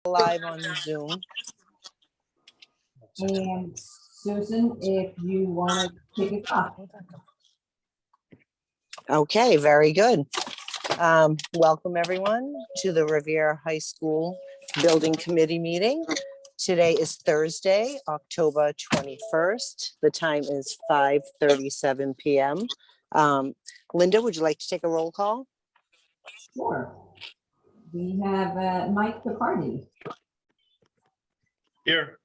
live on Zoom. And Susan, if you want to kick it off. Okay, very good. Welcome everyone to the Revere High School Building Committee meeting. Today is Thursday, October 21st. The time is 5:37 p.m. Linda, would you like to take a roll call? Sure. We have Mike Picardi. Here.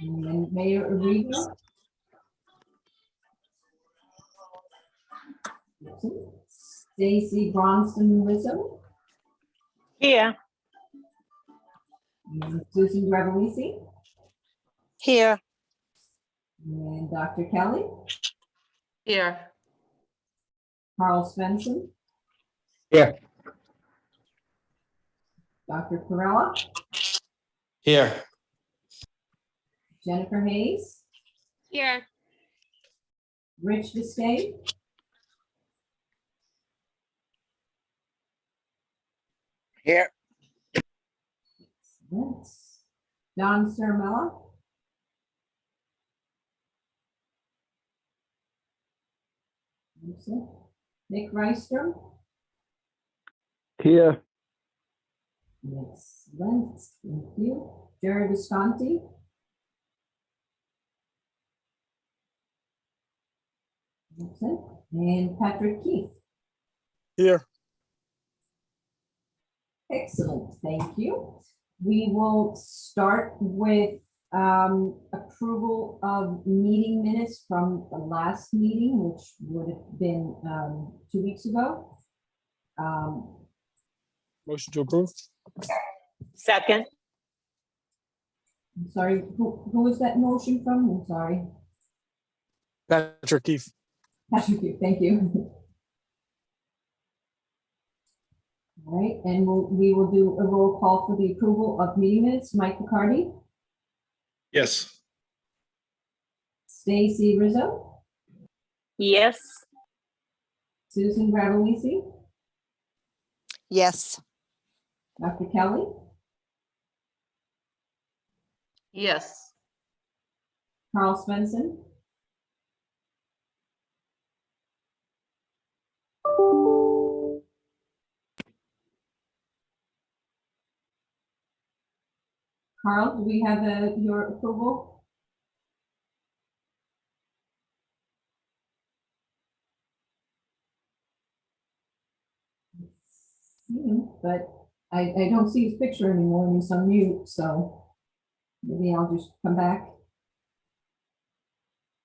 And Mayor Arriba. Stacy Bronston Rizzo. Here. And Susan Gregory. Here. And Dr. Kelly. Here. Carl Svensson. Here. Dr. Corella. Here. Jennifer Hayes. Here. Rich Biscay. Here. Don Cermella. Nick Rystrom. Here. Excellent, thank you. Jerry Visconti. Excellent. And Patrick Keith. Here. Excellent, thank you. We will start with approval of meeting minutes from the last meeting, which would have been 2 weeks ago. Motion to approve. Second. I'm sorry, who is that motion from? I'm sorry. Patrick Keith. Patrick Keith, thank you. All right, and we will do a roll call for the approval of meeting minutes. Mike Picardi. Yes. Stacy Rizzo. Yes. Susan Gravellisi. Yes. Dr. Kelly. Yes. Carl Svensson. Carl, do we have your approval? But I don't see his picture anymore and he's on mute, so maybe I'll just come back.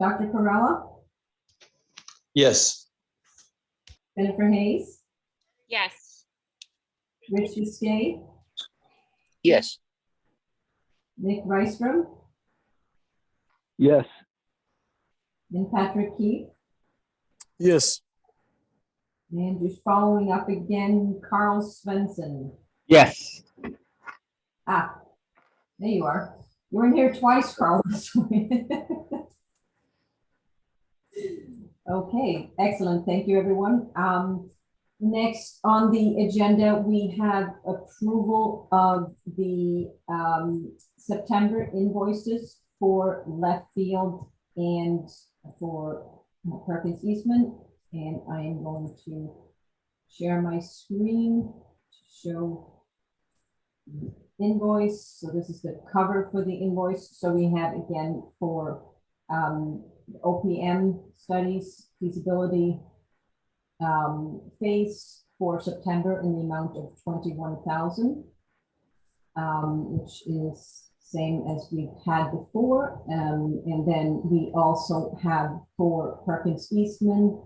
Dr. Corella. Yes. Jennifer Hayes. Yes. Rich Biscay. Yes. Nick Rystrom. Yes. And Patrick Keith. Yes. And just following up again, Carl Svensson. Yes. Ah, there you are. You were in here twice, Carl. Okay, excellent. Thank you, everyone. Next on the agenda, we have approval of the September invoices for left field and for Perkins Eastman. And I am going to share my screen to show the invoice. So this is the cover for the invoice. So we have again for OPM studies, feasibility phase for September in the amount of 21,000, which is same as we've had before. And then we also have for Perkins Eastman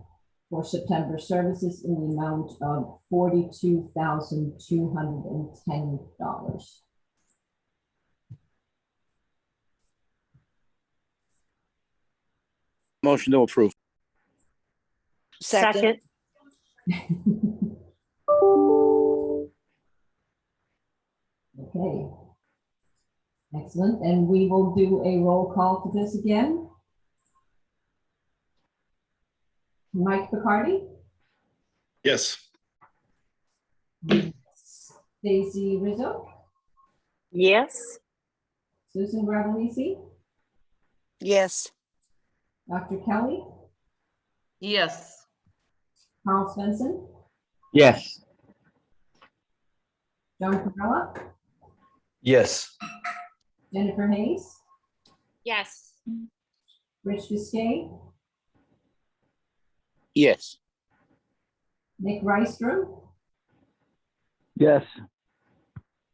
for September services in the amount of $42,210. Motion to approve. Second. Okay. Excellent. And we will do a roll call for this again. Mike Picardi. Yes. Stacy Rizzo. Yes. Susan Bravanese, Yes. Dr. Kelly, Yes. Carl Svensson, Yes. John Cabela, Yes. Jennifer Hayes, Yes. Rich Biscay, Yes. Nick Rystrom, Yes.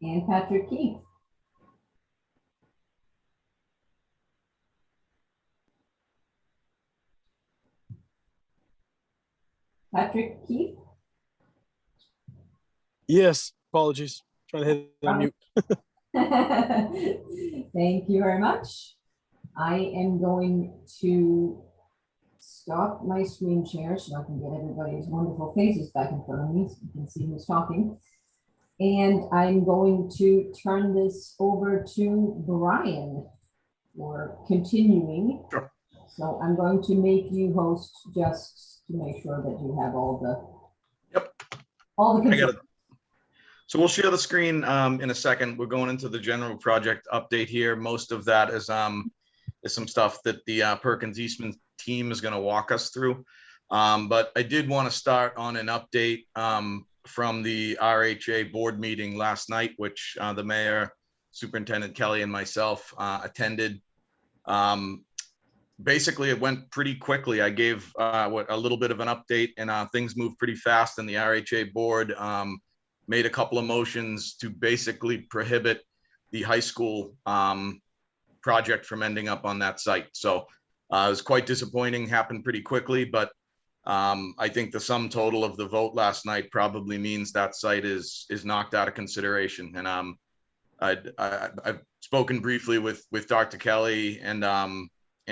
and Patrick Keefe. Patrick Keefe, Yes. Apologies. Trying to hit it on mute. thank you very much. I am going to stop my screen share so I can get everybody's wonderful faces back in front of me so you can see who's talking. And I'm going to turn this over to Brian for continuing. Sure. So I'm going to make you host just to make sure that you have all the all the I got controls. it. So we'll share the screen in a second. We're going into the general project update here. Most of that is some stuff that the Perkins Eastman team is going to walk us through. But I did want to start on an update from the RHA board meeting last night, which the mayor, Superintendent Kelly, and myself attended. Basically, it went pretty quickly. I gave a little bit of an update, and things moved pretty fast. And the RHA board made a couple of motions to basically prohibit the high school project from ending up on that site. So it was quite disappointing, happened pretty quickly, but I think the sum total of the vote last night probably means that site is knocked out of consideration. And I've spoken briefly with Dr. Kelly and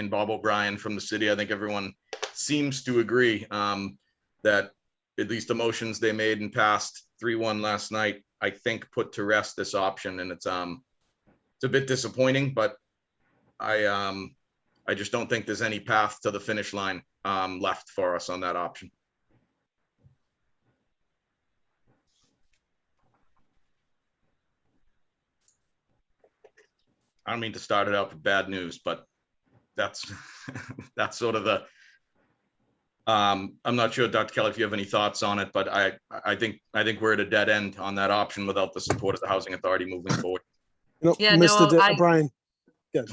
Bob O'Brien from the city. I think everyone seems to agree that at least the motions they made and passed 3-1 last night, I think put to rest this option. And it's a bit disappointing, but I just don't think there's any path to the finish line left for us on that option. I don't mean to start it out with bad news, but that's that's sort of the I'm not sure, Dr. Kelly, if you have any thoughts on it, but I think we're at a dead end on that option without the support of the Housing Authority moving forward. Nope, Yeah, Mr. no, Brian. Good.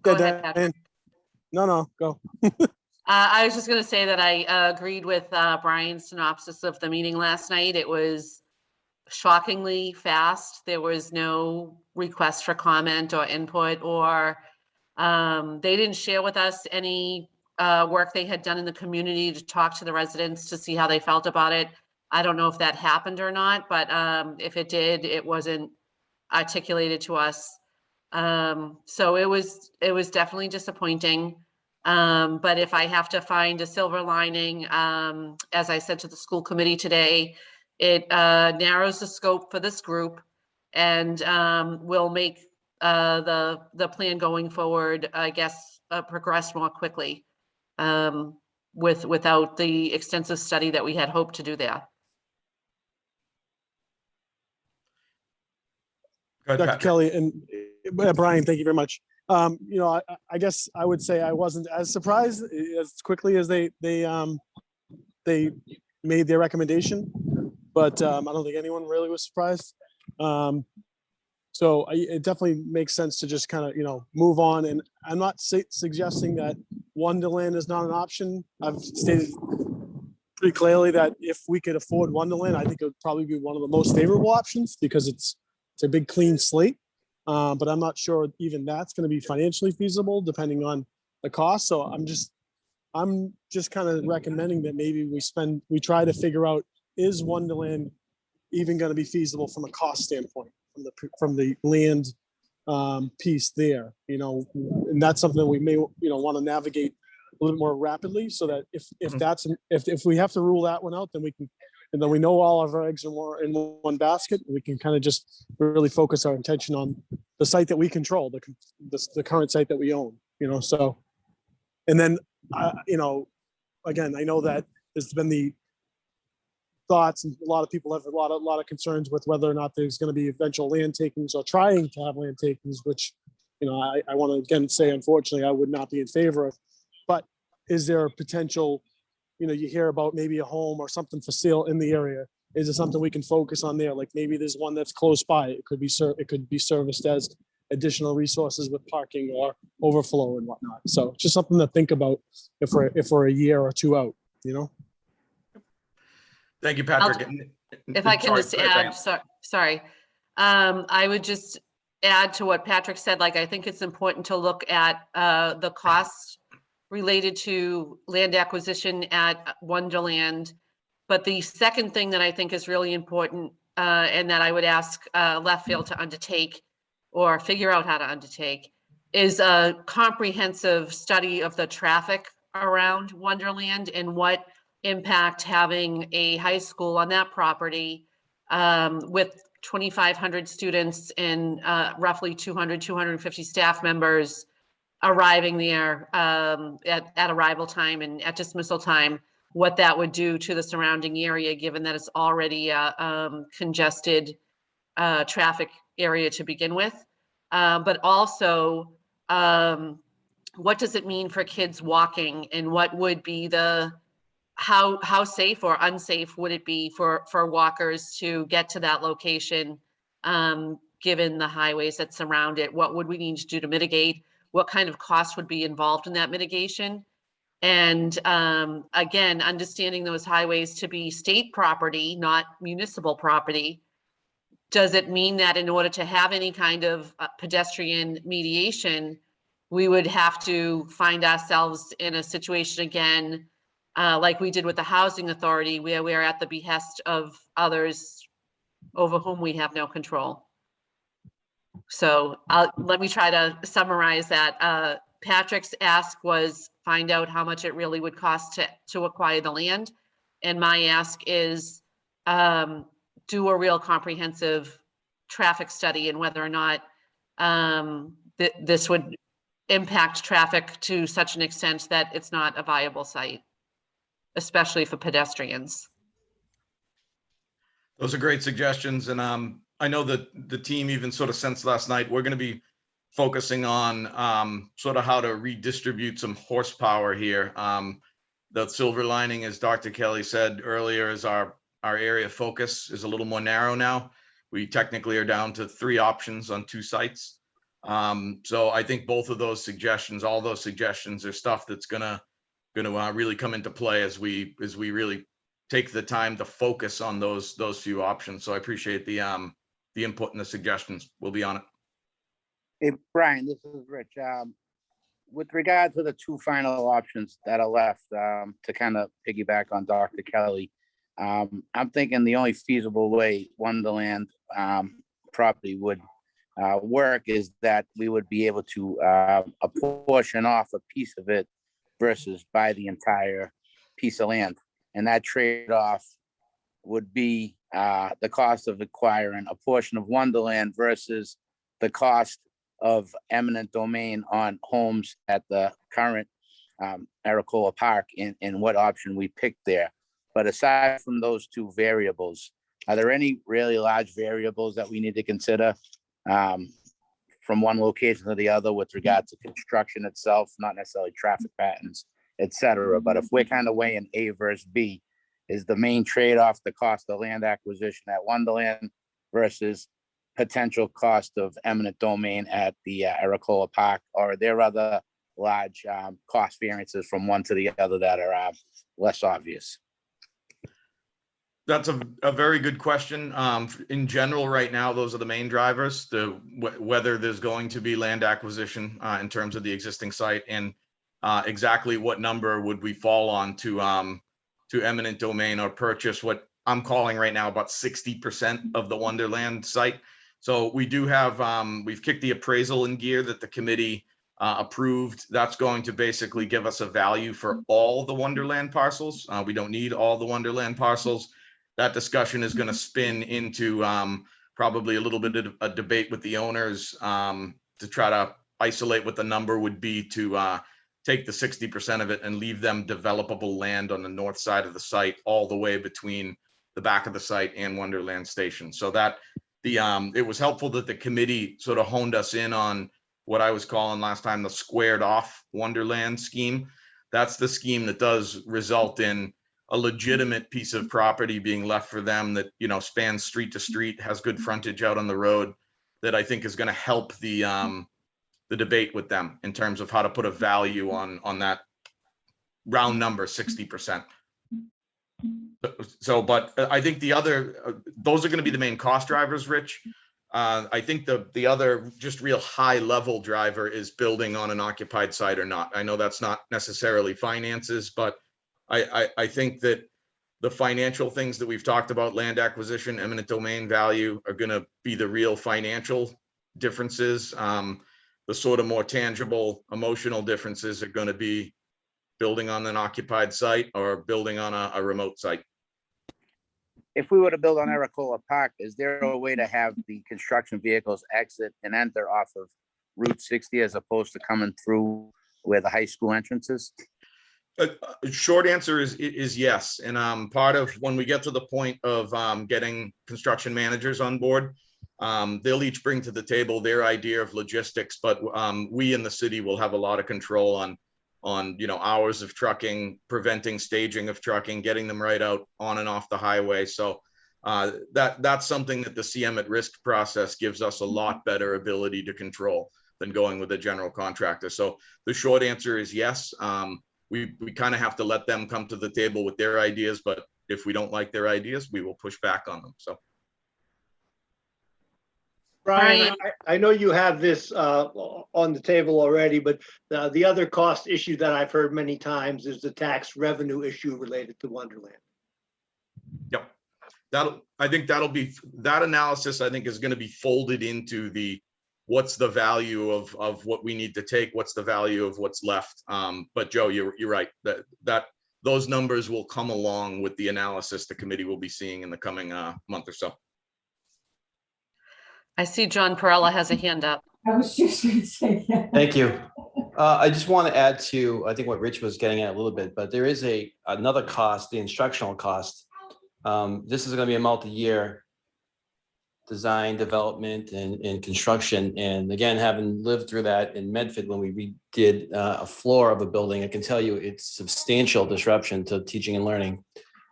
Go Yeah, ahead, Patrick. Diane. No, go. I was just going to say that I agreed with Brian's synopsis of the meeting last night. It was shockingly fast. There was no request for comment or input, or they didn't share with us any work they had done in the community to talk to the residents to see how they felt about it. I don't know if that happened or not, but if it did, it wasn't articulated to us. So it was definitely disappointing. But if I have to find a silver lining, as I said to the school committee today, it narrows the scope for this group and will make the plan going forward, I guess, progress more quickly without the extensive study that we had hoped to do there. Go ahead, Dr. Patrick. Kelly and Brian, thank you very much. I guess I would say I wasn't as surprised as quickly as they made their recommendation, but I don't think anyone really was surprised. So it definitely makes sense to just kind of, move on. And I'm not suggesting that Wonderland is not an option. I've stated pretty clearly that if we could afford Wonderland, I think it would probably be one of the most favorable options because it's a big clean slate. But I'm not sure even that's going to be financially feasible depending on the cost. So I'm just kind of recommending that maybe we try to figure out, is Wonderland even going to be feasible from a cost standpoint, from the land piece there, and that's something that we may, want to navigate a little more rapidly so that if we have to rule that one out, then we know all of our eggs in one basket. We can kind of just really focus our attention on the site that we control, the current site that we own, so. And then, again, I know that there's been thoughts, and a lot of people have a lot of concerns with whether or not there's going to be eventual land takings or trying to have land takings, which, I want to again say, unfortunately, I would not be in favor of. But is there a potential, you hear about maybe a home or something for sale in the area? Is it something we can focus on there? Like maybe there's one that's close by. It could be serviced as additional resources with parking or overflow and whatnot. So just something to think about if we're a year or two out, Thank you, Patrick. If I can Sorry, just go ahead, add, sorry. I would just add to what Patrick said, like, I think it's important to look at the costs related to land acquisition at Wonderland. But the second thing that I think is really important, and that I would ask Left Field to undertake or figure out how to undertake, is a comprehensive study of the traffic around Wonderland and what impact having a high school on that property with 2,500 students and roughly 250 staff members arriving there at arrival time and at dismissal time, what that would do to the surrounding area, given that it's already a congested traffic area to begin with. But also, what does it mean for kids walking, and what would be how safe or unsafe would it be for walkers to get to that location, given the highways that surround it? What would we need to do to mitigate? What kind of cost would be involved in that mitigation? And again, understanding those highways to be state property, not municipal property. Does it mean that in order to have any kind of pedestrian mediation, we would have to find ourselves in a situation again, like we did with the housing authority, where we're at the behest of others over whom we have no control? So let me try to summarize that. Patrick's ask was find out how much it really would cost to acquire the land. And my ask is do a real comprehensive traffic study and whether or not this would impact traffic to such an extent that it's not a viable site, especially for pedestrians. Those are great suggestions. And I know that the team even sort of sensed last night, we're going to be focusing on sort of how to redistribute some horsepower here. The silver lining, as Dr. Kelly said earlier, is our area of focus is a little more narrow now. We technically are down to 3 options on 2 sites. So I think both of those suggestions, all those suggestions, are stuff that's gonna really come into play as we really take the time to focus on those few options. So I appreciate the input and the suggestions. We'll be on it. Hey, Brian, this is Rich. With regard to the 2 final options that are left, to kind of piggyback on Dr. Kelly, I'm thinking the only feasible way Wonderland property would work is that we would be able to apportion off a piece of it versus buy the entire piece of land. And that trade-off would be the cost of acquiring a portion of Wonderland versus the cost of eminent domain on homes at the current Aracola Park and what option we picked there. But aside from those 2 variables, are there any really large variables that we need to consider from one location to the other with regard to construction itself, not necessarily traffic patterns, et cetera? But if we're kind of weighing A versus B, is the main trade-off the cost of land acquisition at Wonderland versus potential cost of eminent domain at the Aracola Park, or are there other large cost variances from one to the other that are less obvious? That's a very good question. In general, right now, those are the main drivers, whether there's going to be land acquisition in terms of the existing site, and exactly what number would we fall on to eminent domain or purchase what I'm calling right now about 60% of the Wonderland site. So we do have, we've kicked the appraisal in gear that the committee approved. That's going to basically give us a value for all the Wonderland parcels. We don't need all the Wonderland parcels. That discussion is going to spin into probably a little bit of a debate with the owners to try to isolate what the number would be to take the 60% of it and leave them developable land on the north side of the site all the way between the back of the site and Wonderland Station. So that it was helpful that the committee sort of honed us in on what I was calling last time the squared off Wonderland scheme. That's the scheme that does result in a legitimate piece of property being left for them that, you know, spans street to street, has good frontage out on the road, that I think is going to help the debate with them in terms of how to put a value on that round number, 60%. So, but I think the other, those are going to be the main cost drivers, Rich. I think the other just real high level driver is building on an occupied site or not. I know that's not necessarily finances, but I think that the financial things that we've talked about, land acquisition, eminent domain value, are going to be the real financial differences. The sort of more tangible emotional differences are going to be building on an occupied site or building on a remote site. If we were to build on Ericola Park, is there a way to have the construction vehicles exit and enter off of Route 60 as opposed to coming through where the high school entrance is? Short answer is yes. And part of when we get to the point of getting construction managers on board, they'll each bring to the table their idea of logistics, but we in the city will have a lot of control on, you know, hours of trucking, preventing staging of trucking, getting them right out on and off the highway. So that's something that the CM at risk process gives us a lot better ability to control than going with a general contractor. So the short answer is yes. We kind of have to let them come to the table with their ideas, but if we don't like their ideas, we will push back on them. So. Brian, I know you have this on the table already, but the other cost issue that I've heard many times is the tax revenue issue related to Wonderland. Yep. I think that analysis I think is going to be folded into the what's the value of what we need to take, what's the value of what's left. But Joe, you're right, that those numbers will come along with the analysis the committee will be seeing in the coming month or so. I see John Perella has a hand up. I was just going to say that. Thank you. I just want to add to, I think what Rich was getting at a little bit, but there is another cost, the instructional cost. This is going to be a multi-year design, development, and construction. And again, having lived through that in Medford when we redid a floor of a building, I can tell you it's substantial disruption to teaching and learning.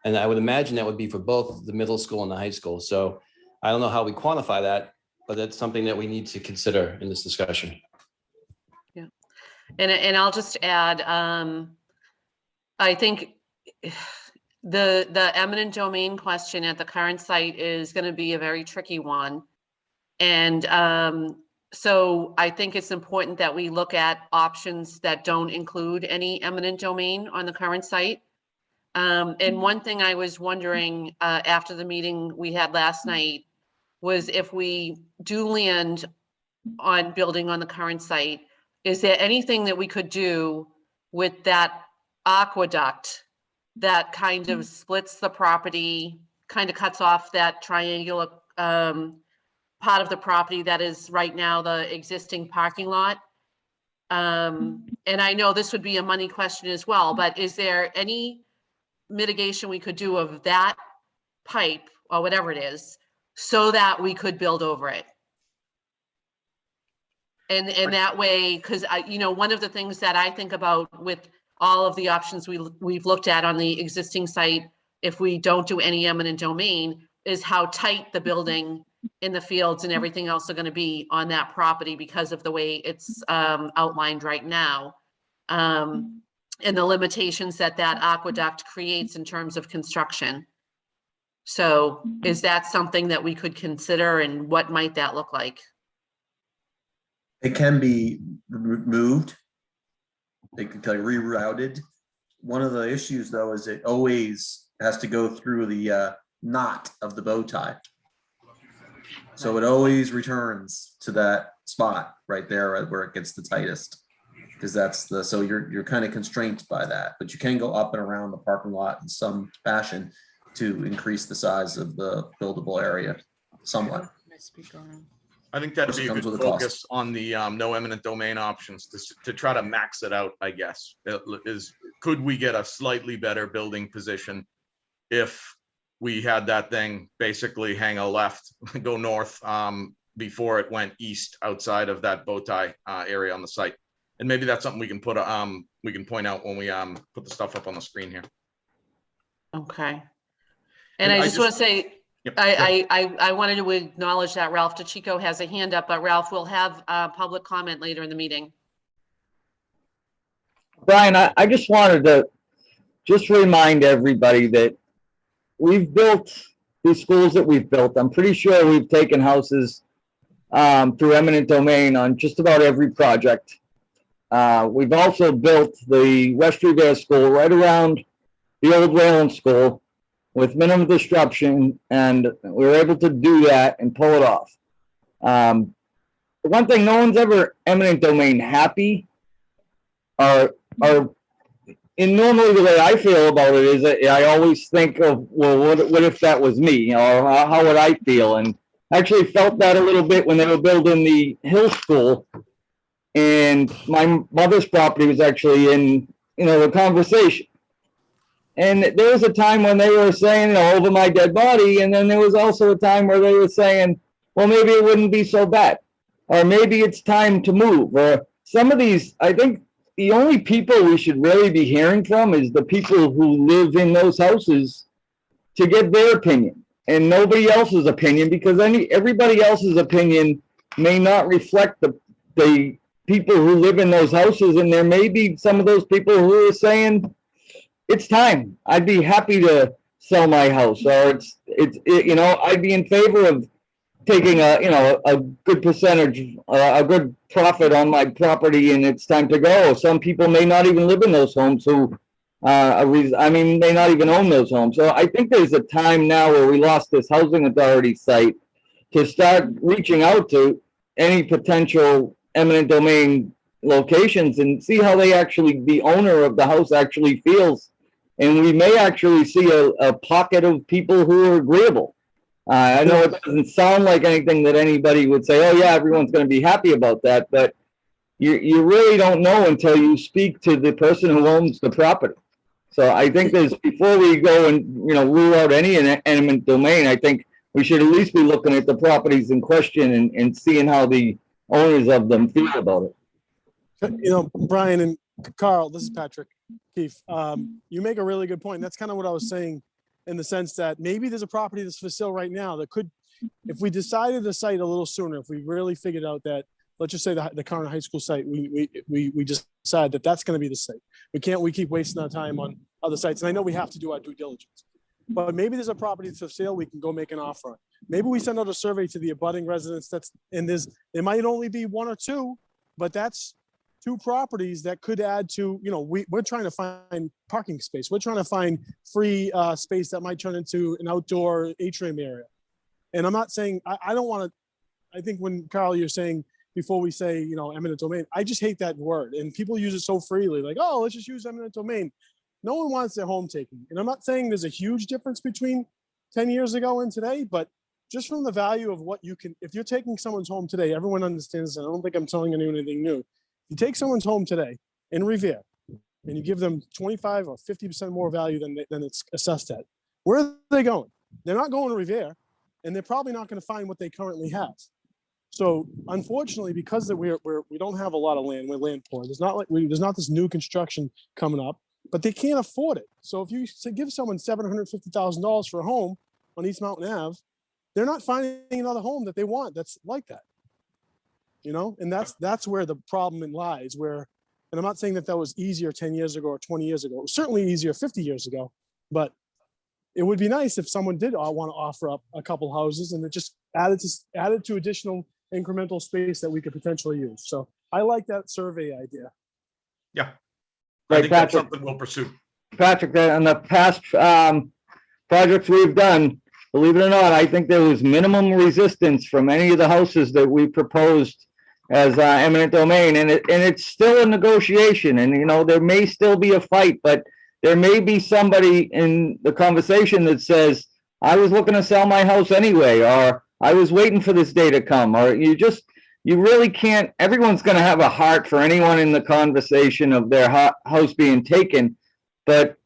And I would imagine that would be for both the middle school and the high school. So I don't know how we quantify that, but that's something that we need to consider in this discussion. Yeah, and I'll just add, I think the eminent domain question at the current site is going to be a very tricky one. And so I think it's important that we look at options that don't include any eminent domain on the current site. And one thing I was wondering after the meeting we had last night was if we do land on building on the current site, is there anything that we could do with that aqueduct that kind of splits the property, kind of cuts off that triangular part of the property that is right now the existing parking lot? And I know this would be a money question as well, but is there any mitigation we could do of that pipe or whatever it is so that we could build over it? And that way, because you know, one of the things that I think about with all of the options we've looked at on the existing site, if we don't do any eminent domain, is how tight the building in the fields and everything else are going to be on that property because of the way it's outlined right now. And the limitations that aqueduct creates in terms of construction. So is that something that we could consider, and what might that look like? It can be moved. It can be rerouted. One of the issues though is it always has to go through the knot of the bow tie. So it always returns to that spot right there where it gets the tightest. Because that's so you're kind of constrained by that, but you can go up and around the parking lot in some fashion to increase the size of the buildable area somewhat. I think that'd be a good focus on the no eminent domain options to try to max it out, I guess. Could we get a slightly better building position if we had that thing basically hang a left, go north, before it went east outside of that bow tie area on the site. And maybe that's something we can put, we can point out when we put the stuff up on the screen here. Okay. And And I I just want to just- say, Yep, I wanted to acknowledge that Ralph DeChico has a hand up, but Ralph will have public comment later in the meeting. Brian, I just wanted to just remind everybody that we've built these schools that we've built. I'm pretty sure we've taken houses through eminent domain on just about every project. We've also built the West Revere School right around the old Wayland School with minimum disruption, and we were able to do that and pull it off. The one thing, no one's ever eminent domain happy, or and normally the way I feel about it is that I always think of, well, what if that was me? You know, how would I feel? And I actually felt that a little bit when they were building the Hill School. And my mother's property was actually in, you know, the conversation. And there was a time when they were saying, you know, over my dead body. And then there was also a time where they were saying, well, maybe it wouldn't be so bad. Or maybe it's time to move. Or some of these, I think the only people we should really be hearing from is the people who live in those houses to get their opinion and nobody else's opinion, because everybody else's opinion may not reflect the people who live in those houses. And there may be some of those people who are saying, it's time. I'd be happy to sell my house, or you know, I'd be in favor of taking a good percentage, a good profit on my property, and it's time to go. Some people may not even live in those homes who, may not even own those homes. So I think there's a time now where we lost this housing authority site to start reaching out to any potential eminent domain locations and see how the owner of the house actually feels. And we may actually see a pocket of people who are agreeable. I know it doesn't sound like anything that anybody would say, oh yeah, everyone's going to be happy about that, but you really don't know until you speak to the person who owns the property. So I think before we go and, you know, rule out any eminent domain, I think we should at least be looking at the properties in question and seeing how the owners of them feel about it. You know, Brian and Carl, this is Patrick Keefe. You make a really good point. That's kind of what I was saying, in the sense that maybe there's a property that's for sale right now that could, if we decided the site a little sooner, if we really figured out that, let's just say the current high school site, we just decide that that's going to be the site. We keep wasting our time on other sites. And I know we have to do our due diligence, but maybe there's a property that's for sale we can go make an offer on. Maybe we send out a survey to the abutting residents there might only be one or two, but that's two properties that could add to, you know, we're trying to find parking space. We're trying to find free space that might turn into an outdoor atrium area. And I'm not saying, I don't want to, I think when Carl, you're saying before we say, you know, eminent domain, I just hate that word. And people use it so freely, like, oh, let's just use eminent domain. No one wants their home taken. And I'm not saying there's a huge difference between 10 years ago and today, but just from the value of what you can, if you're taking someone's home today, everyone understands, and I don't think I'm telling anyone anything new. You take someone's home today in Revere and you give them 25 or 50% more value than it's assessed at, where are they going? They're not going to Revere, and they're probably not going to find what they currently have. So unfortunately, because we don't have a lot of land, we're land poor. There's not this new construction coming up, but they can't afford it. So if you give someone $750,000 for a home on East Mountain Ave, they're not finding another home that they want that's like that. You know, and that's where the problem lies. And I'm not saying that was easier 10 years ago or 20 years ago. It was certainly easier 50 years ago, but it would be nice if someone did want to offer up a couple houses and it just added to additional incremental space that we could potentially use. So I like that survey idea. Yeah, Right, I think that's something we'll pursue. Patrick, on the past projects we've done, believe it or not, I think there was minimum resistance from any of the houses that we proposed as eminent domain, and it's still a negotiation, and you know there may still be a fight, but there may be somebody in the conversation that says, I was looking to sell my house anyway, or I was waiting for this day to come, or you really can't, everyone's going to have a heart for anyone in the conversation of their house being taken, but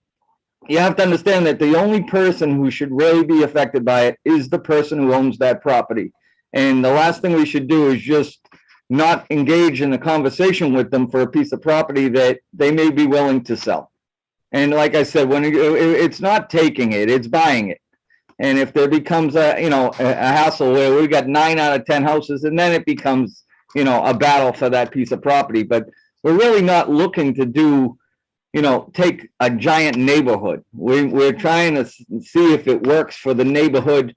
you have to understand that the only person who should really be affected by it is the person who owns that property. And the last thing we should do is just not engage in a conversation with them for a piece of property that they may be willing to sell. And like I said, when it's not taking it, it's buying it. And if there becomes a hassle where we got 9 out of 10 houses, and then it becomes, a battle for that piece of property. But we're really not looking to do, take a giant neighborhood. We're trying to see if it works for the neighborhood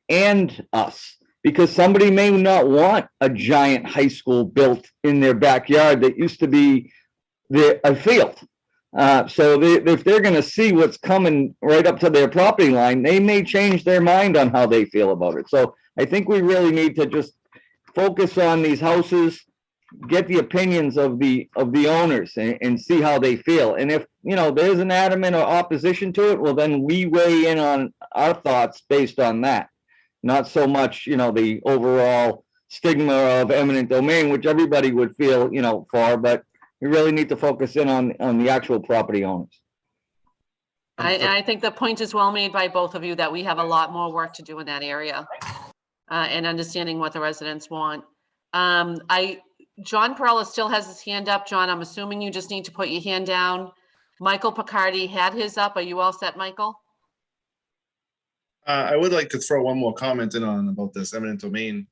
and us, because somebody may not want a giant high school built in their backyard that used to be a field. So if they're going to see what's coming right up to their property line, they may change their mind on how they feel about it. So I think we really need to just focus on these houses, get the opinions of the owners, and see how they feel. And if there's an adamant or opposition to it, well, then we weigh in on our thoughts based on that. Not so much the overall stigma of eminent domain, which everybody would feel for, but we really need to focus in on the actual property owners. I think the point is well made by both of you that we have a lot more work to do in that area and understanding what the residents want. John Perella still has his hand up. John, I'm assuming you just need to put your hand down. Michael Picardi had his up. Are you all set, Michael? I would like to throw one more comment in on about this eminent domain.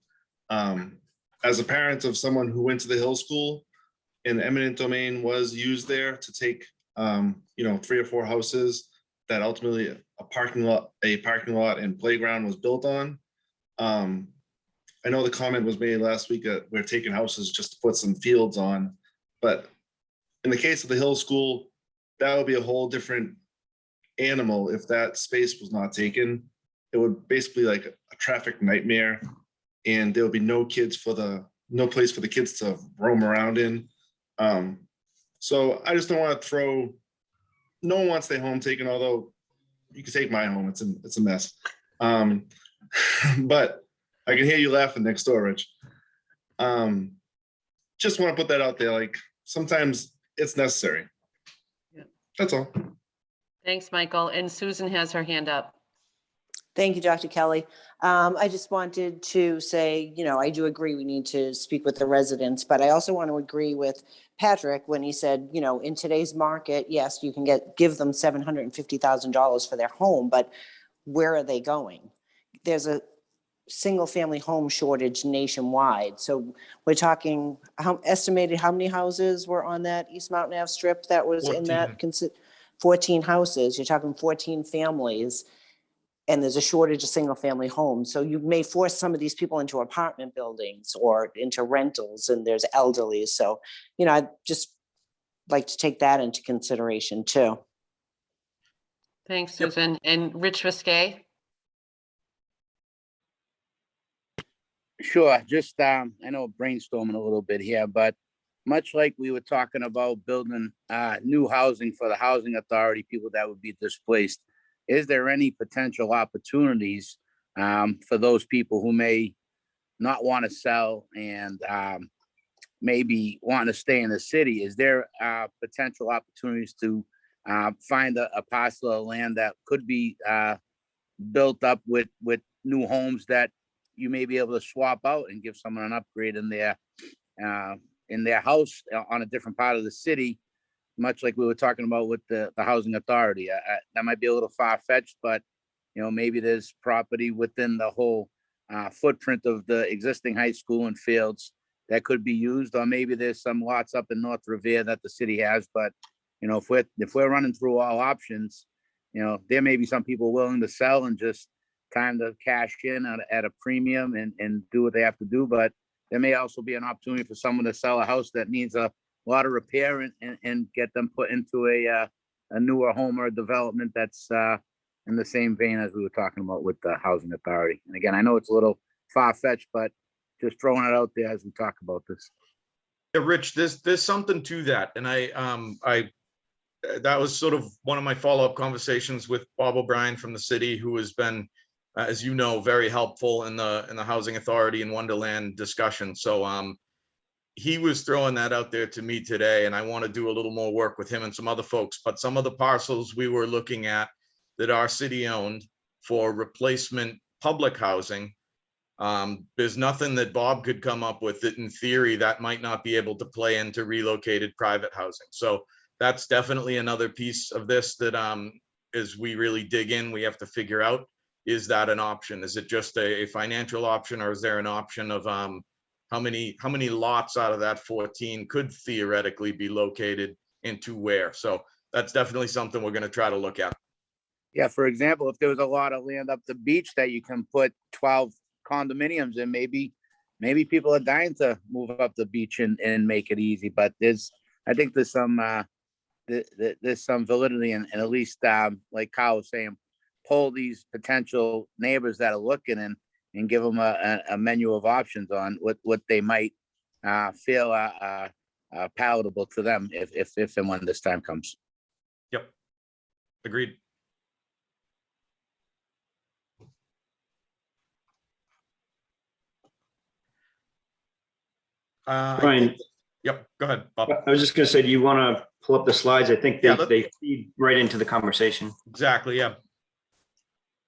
As a parent of someone who went to the Hill School, and eminent domain was used there to take 3 or 4 houses that ultimately a parking lot and playground was built on. I know the comment was made last week that we're taking houses just to put some fields on, but in the case of the Hill School, that would be a whole different animal if that space was not taken. It would basically like a traffic nightmare, and there would be no place for the kids to roam around in. So I just don't want to throw. No one wants their home taken, although you can take my home. It's a mess. But I can hear you laughing next door, Rich. Just want to put that out there. Like sometimes it's necessary. Yeah. That's all. Thanks, Michael. And Susan has her hand up. Thank you, Dr. Kelly. I just wanted to say, I do agree we need to speak with the residents, but I also want to agree with Patrick when he said, in today's market, yes, you can give them $750,000 for their home, but where are they going? There's a single family home shortage nationwide. So we're talking estimated how many houses were on that East Mountain Ave strip that was 14. in that 14 houses. You're talking 14 families. And there's a shortage of single family homes. So you may force some of these people into apartment buildings or into rentals, and there's elderly. So, I'd just like to take that into consideration too. Thanks, Susan. And Rich Risque? Sure, just, I know brainstorming a little bit here, but much like we were talking about building new housing for the housing authority, people that would be displaced, is there any potential opportunities for those people who may not want to sell and maybe want to stay in the city? Is there potential opportunities to find a parcel of land that could be built up with new homes that you may be able to swap out and give someone an upgrade in their house on a different part of the city? Much like we were talking about with the housing authority. That might be a little far-fetched, but maybe there's property within the whole footprint of the existing high school and fields that could be used, or maybe there's some lots up in North Revere that the city has. But if we're running through all options, there may be some people willing to sell and just kind of cash in at a premium and do what they have to do. But there may also be an opportunity for someone to sell a house that needs a lot of repair and get them put into a newer home or development that's in the same vein as we were talking about with the housing authority. And again, I know it's a little far-fetched, but just throwing it out there as we talk about this. Yeah, Rich, there's something to that. And that was sort of one of my follow-up conversations with Bob O'Brien from the city, who has been, as you know, very helpful in the housing authority and Wonderland discussion. So he was throwing that out there to me today, and I want to do a little more work with him and some other folks. But some of the parcels we were looking at that our city owned for replacement public housing, there's nothing that Bob could come up with that in theory that might not be able to play into relocated private housing. So that's definitely another piece of this that as we really dig in, we have to figure out, is that an option? Is it just a financial option, or is there an option of how many lots out of that 14 could theoretically be located into where? So that's definitely something we're going to try to look at. Yeah, for example, if there was a lot of land up the beach that you can put 12 condominiums in, maybe people are dying to move up the beach and make it easy. But I think there's some there's some validity in at least like Kyle was saying, poll these potential neighbors that are looking and give them a menu of options on what they might feel palatable to them if and when this time comes. Yep. Agreed. Brian, yep, go ahead, Bob. I was just going to say, do you want to pull up the slides? I think they feed right into the conversation. Exactly, yeah.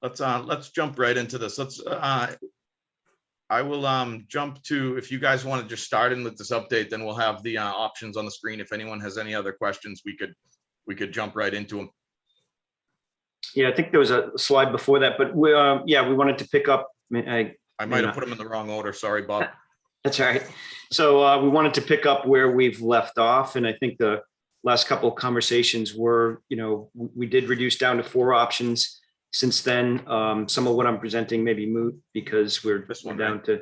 Let's jump right into this. I will jump to, if you guys want to just start in with this update, then we'll have the options on the screen. If anyone has any other questions, we could jump right into them. Yeah, I think there was a slide before that, but we wanted to pick up. I might have put them in the wrong order. Sorry, Bob. That's all right. So we wanted to pick up where we've left off. And I think the last couple of conversations were, we did reduce down to 4 options. Since then, some of what I'm presenting may be moot because we're down to,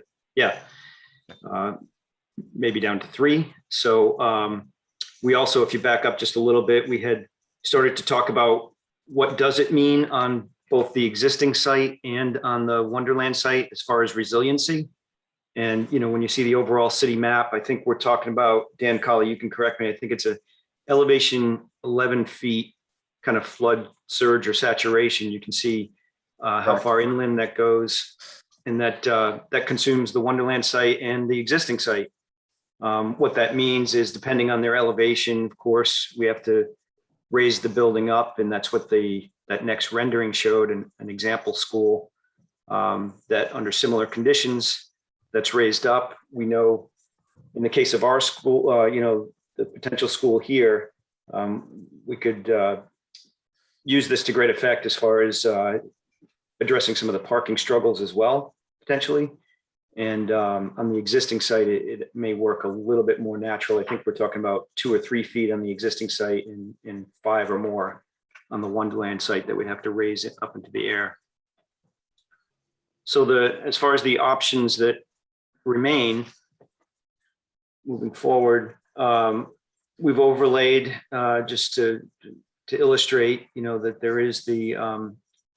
maybe down to 3. So we also, if you back up just a little bit, we had started to talk about what does it mean on both the existing site and on the Wonderland site as far as resiliency. And, when you see the overall city map, I think we're talking about, Dan Colley, you can correct me, I think it's a elevation 11 feet kind of flood surge or saturation. You can see how far inland that goes, and that consumes the Wonderland site and the existing site. What that means is, depending on their elevation, of course, we have to raise the building up, and that's what that next rendering showed, an example school that under similar conditions that's raised up. We know in the case of our school, the potential school here, we could use this to great effect as far as addressing some of the parking struggles as well, potentially. And on the existing site, it may work a little bit more natural. I think we're talking about 2 or 3 feet on the existing site and 5 or more on the Wonderland site that we'd have to raise it up into the air. So as far as the options that remain moving forward, we've overlaid just to illustrate, that there is the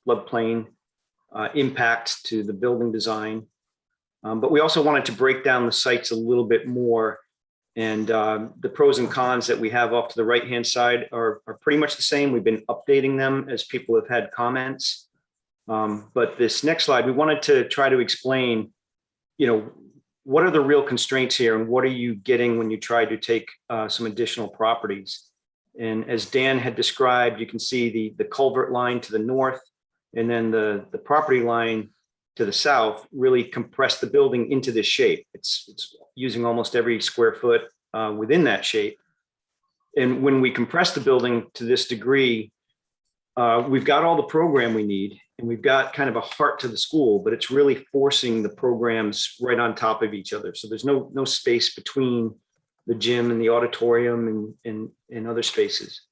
floodplain impact to the building design. But we also wanted to break down the sites a little bit more. And the pros and cons that we have off to the right-hand side are pretty much the same. We've been updating them as people have had comments. But this next slide, we wanted to try to explain, what are the real constraints here and what are you getting when you try to take some additional properties? And as Dan had described, you can see the culvert line to the north and then the property line to the south really compress the building into this shape. It's using almost every square foot within that shape. And when we compress the building to this degree, we've got all the program we need, and we've got kind of a heart to the school, but it's really forcing the programs right on top of each other. So there's no space between the gym and the auditorium and other spaces.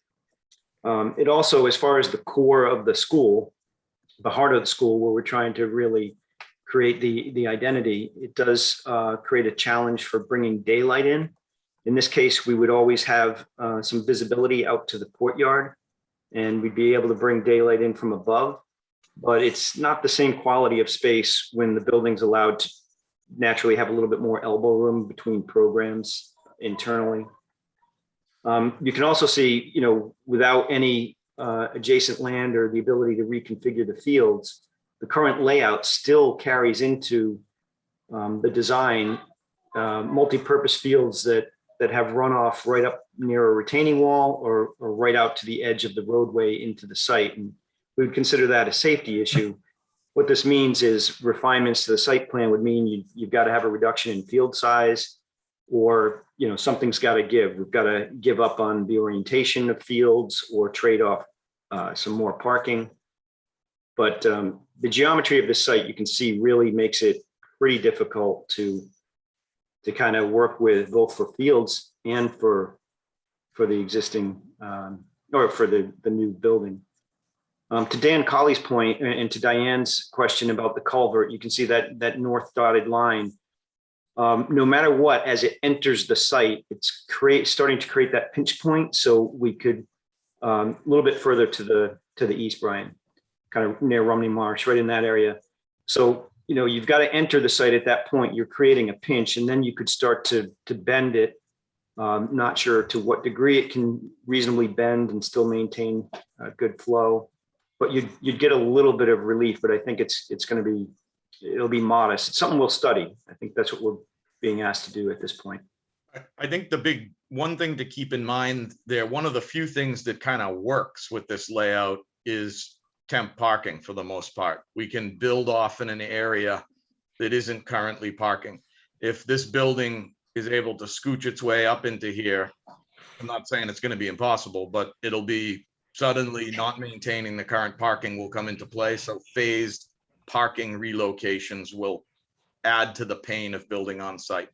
It also, as far as the core of the school, the heart of the school, where we're trying to really create the identity, it does create a challenge for bringing daylight in. In this case, we would always have some visibility out to the courtyard, and we'd be able to bring daylight in from above, but it's not the same quality of space when the building's allowed to naturally have a little bit more elbow room between programs internally. You can also see, without any adjacent land or the ability to reconfigure the fields, the current layout still carries into the design multi-purpose fields that have runoff right up near a retaining wall or right out to the edge of the roadway into the site. And we would consider that a safety issue. What this means is refinements to the site plan would mean you've got to have a reduction in field size, or something's got to give. We've got to give up on the orientation of fields or trade off some more parking. But the geometry of the site, you can see, really makes it pretty difficult to kind of work with, both for fields and for the existing or for the new building. To Dan Colley's point and to Diane's question about the culvert, you can see that north dotted line. No matter what, as it enters the site, it's starting to create that pinch point. So we could a little bit further to the east, Brian, kind of near Rumney Marsh, right in that area. So you've got to enter the site at that point. You're creating a pinch, and then you could start to bend it. Not sure to what degree it can reasonably bend and still maintain a good flow, but you'd get a little bit of relief. But I think it'll be modest. It's something we'll study. I think that's what we're being asked to do at this point. I think the big one thing to keep in mind there, one of the few things that kind of works with this layout is temp parking. For the most part, we can build off in an area that isn't currently parking. If this building is able to scooch its way up into here, I'm not saying it's going to be impossible, but it'll be suddenly not maintaining the current parking will come into play. So phased parking relocations will add to the pain of building on site.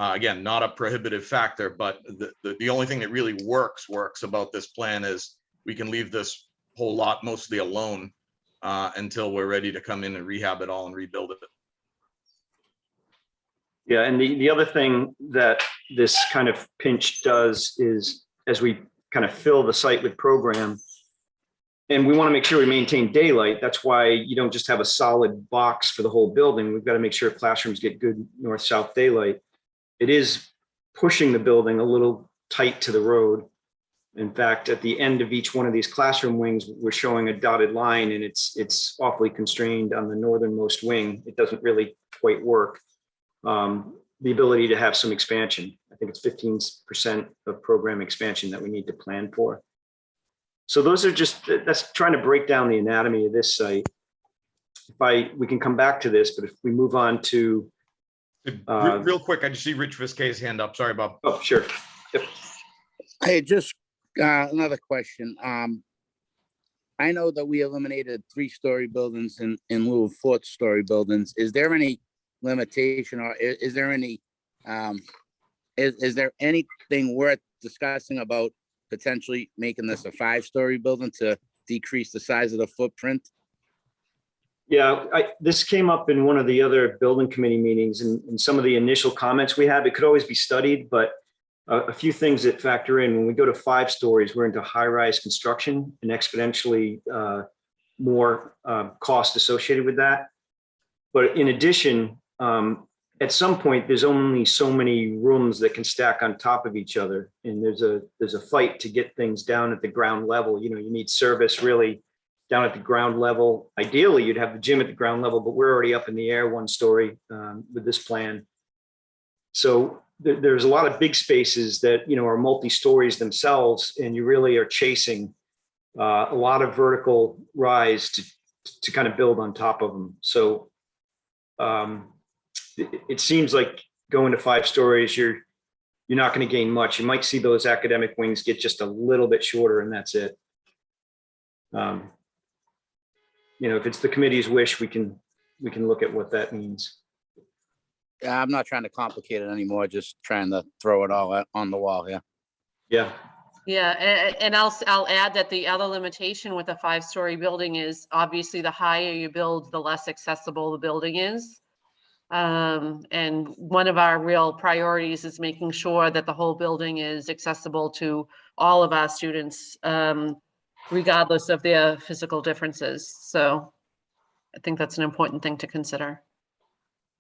Again, not a prohibitive factor, but the only thing that really works about this plan is we can leave this whole lot mostly alone until we're ready to come in and rehab it all and rebuild it. Yeah, and the other thing that this kind of pinch does is, as we kind of fill the site with program, and we want to make sure we maintain daylight. That's why you don't just have a solid box for the whole building. We've got to make sure classrooms get good north-south daylight. It is pushing the building a little tight to the road. In fact, at the end of each one of these classroom wings, we're showing a dotted line, and it's awfully constrained on the northernmost wing. It doesn't really quite work. The ability to have some expansion. I think it's 15% of program expansion that we need to plan for. So those are that's trying to break down the anatomy of this site. We can come back to this, but if we move on to real quick, I just see Rich Viscay's hand up. Sorry, Bob. Oh, sure. Yep. Hey, just another question. I know that we eliminated 3-story buildings in lieu of 4-story buildings. Is there any limitation, or is there any is there anything worth discussing about potentially making this a 5-story building to decrease the size of the footprint? Yeah, this came up in one of the other building committee meetings, and some of the initial comments we have. It could always be studied, but a few things that factor in. When we go to 5 stories, we're into high-rise construction and exponentially more cost associated with that. But in addition, at some point, there's only so many rooms that can stack on top of each other, and there's a fight to get things down at the ground level. You need service really down at the ground level. Ideally, you'd have the gym at the ground level, but we're already up in the air 1 story with this plan. So there's a lot of big spaces that are multi-stories themselves, and you really are chasing a lot of vertical rise to kind of build on top of them. So it seems like going to 5 stories, you're not going to gain much. You might see those academic wings get just a little bit shorter, and that's it. If it's the committee's wish, we can look at what that means. Yeah, I'm not trying to complicate it anymore. Just trying to throw it all on the wall here. Yeah. Yeah, and I'll add that the other limitation with a 5-story building is obviously the higher you build, the less accessible the building is. And one of our real priorities is making sure that the whole building is accessible to all of our students, regardless of their physical differences. So I think that's an important thing to consider.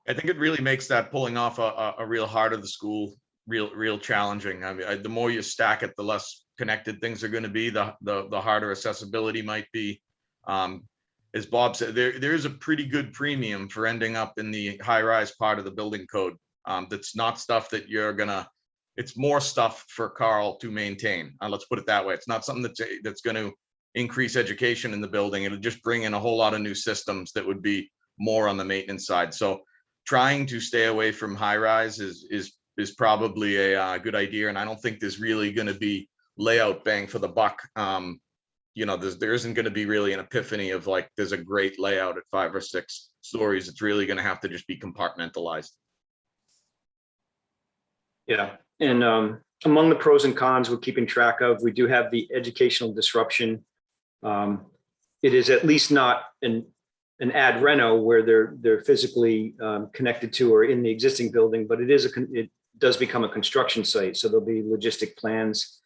I think it really makes that pulling off a real heart of the school real challenging. I mean, the more you stack it, the less connected things are going to be, the harder accessibility might be. As Bob said, there is a pretty good premium for ending up in the high-rise part of the building code. That's not stuff that you're gonna, it's more stuff for Carl to maintain. Let's put it that way. It's not something that's going to increase education in the building. It'll just bring in a whole lot of new systems that would be more on the maintenance side. So trying to stay away from high rise is probably a good idea. And I don't think there's really going to be layout bang for the buck. You know, there isn't going to be really an epiphany of like, there's a great layout at 5 or 6 stories. It's really going to have to just be compartmentalized. Yeah, and among the pros and cons we're keeping track of, we do have the educational disruption. It is at least not an ad reno where they're physically connected to or in the existing building, but it does become a construction site. So there'll be logistic plans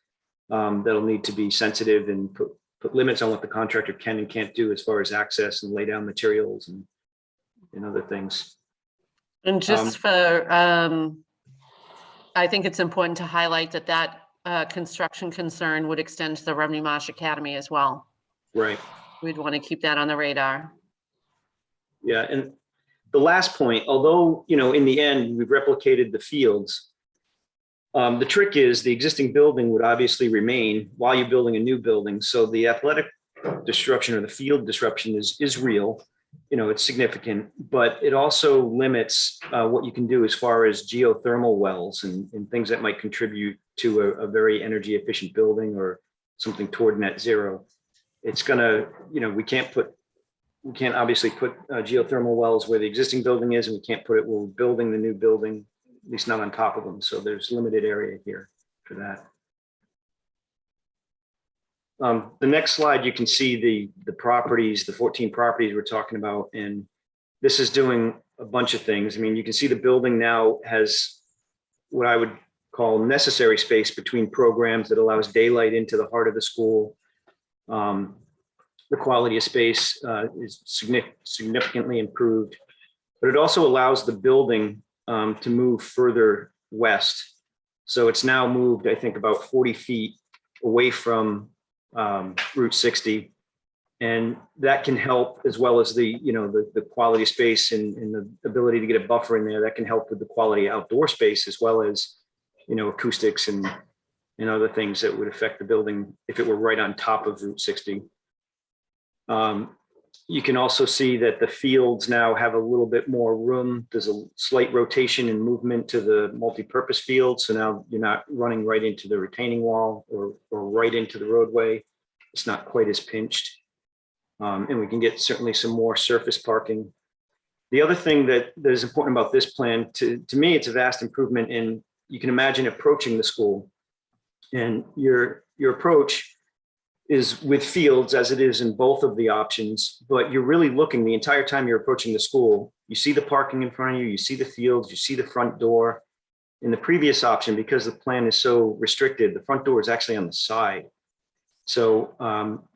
that'll need to be sensitive and put limits on what the contractor can and can't do as far as access and lay down materials and other things. And just for, I think it's important to highlight that construction concern would extend to the Romney Marsh Academy as well. Right. We'd want to keep that on the radar. Yeah, and the last point, although, you know, in the end, we've replicated the fields, the trick is the existing building would obviously remain while you're building a new building. So the athletic disruption or the field disruption is real. You know, it's significant, but it also limits what you can do as far as geothermal wells and things that might contribute to a very energy efficient building or something toward net zero. It's gonna, you know, we can't obviously put geothermal wells where the existing building is, and we can't put it where we're building the new building, at least not on top of them. So there's limited area here for that. The next slide, you can see the properties, the 14 properties we're talking about, and this is doing a bunch of things. I mean, you can see the building now has what I would call necessary space between programs that allows daylight into the heart of the school. The quality of space is significantly improved, but it also allows the building to move further west. So it's now moved, I think, about 40 feet away from Route 60, and that can help, as well as the quality of space and the ability to get a buffer in there. That can help with the quality of outdoor space, as well as, you know, acoustics and other things that would affect the building if it were right on top of Route 60. You can also see that the fields now have a little bit more room. There's a slight rotation and movement to the multi-purpose field. So now you're not running right into the retaining wall or right into the roadway. It's not quite as pinched. And we can get certainly some more surface parking. The other thing that is important about this plan, to me, it's a vast improvement in, you can imagine approaching the school, and your approach is with fields as it is in both of the options, but you're really looking the entire time you're approaching the school. You see the parking in front of you, you see the fields, you see the front door. In the previous option, because the plan is so restricted, the front door is actually on the side. So,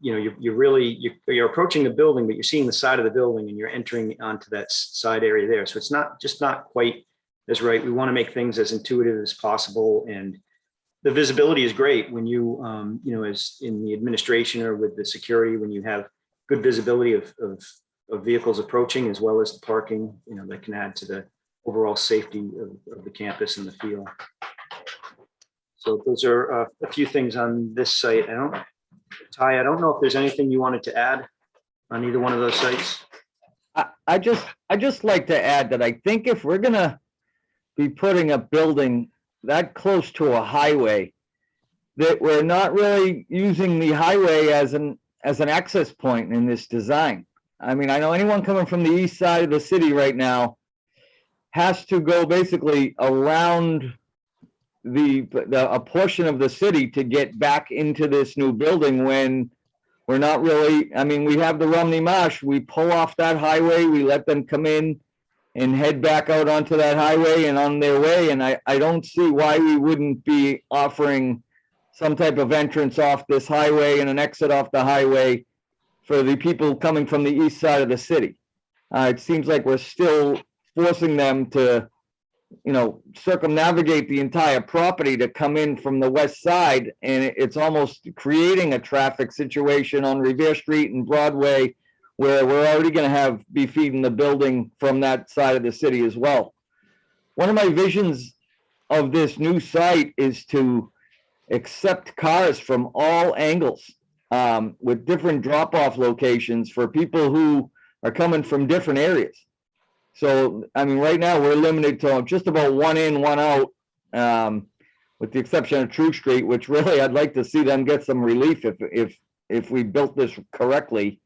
you know, you're approaching the building, but you're seeing the side of the building and you're entering onto that side area there. So it's not quite as right. We want to make things as intuitive as possible, and the visibility is great when you, you know, as in the administration or with the security, when you have good visibility of vehicles approaching, as well as the parking, you know, that can add to the overall safety of the campus and the field. So those are a few things on this site. Ty, I don't know if there's anything you wanted to add on either one of those sites. I just like to add that I think if we're gonna be putting a building that close to a highway, that we're not really using the highway as an access point in this design. I mean, I know anyone coming from the east side of the city right now has to go basically around a portion of the city to get back into this new building, when we're not really, I mean, we have the Romney Marsh, we pull off that highway, we let them come in and head back out onto that highway and on their way. And I don't see why we wouldn't be offering some type of entrance off this highway and an exit off the highway for the people coming from the east side of the city. It seems like we're still forcing them to, you know, circumnavigate the entire property to come in from the west side. And it's almost creating a traffic situation on Revere Street and Broadway, where we're already going to be feeding the building from that side of the city as well. one of my visions of this new site is to accept cars from all angles, with different drop-off locations for people who are coming from different areas. So, I mean, right now we're limited to just about one in, one out, with the exception of True Street, which really I'd like to see them get some relief if we built this correctly.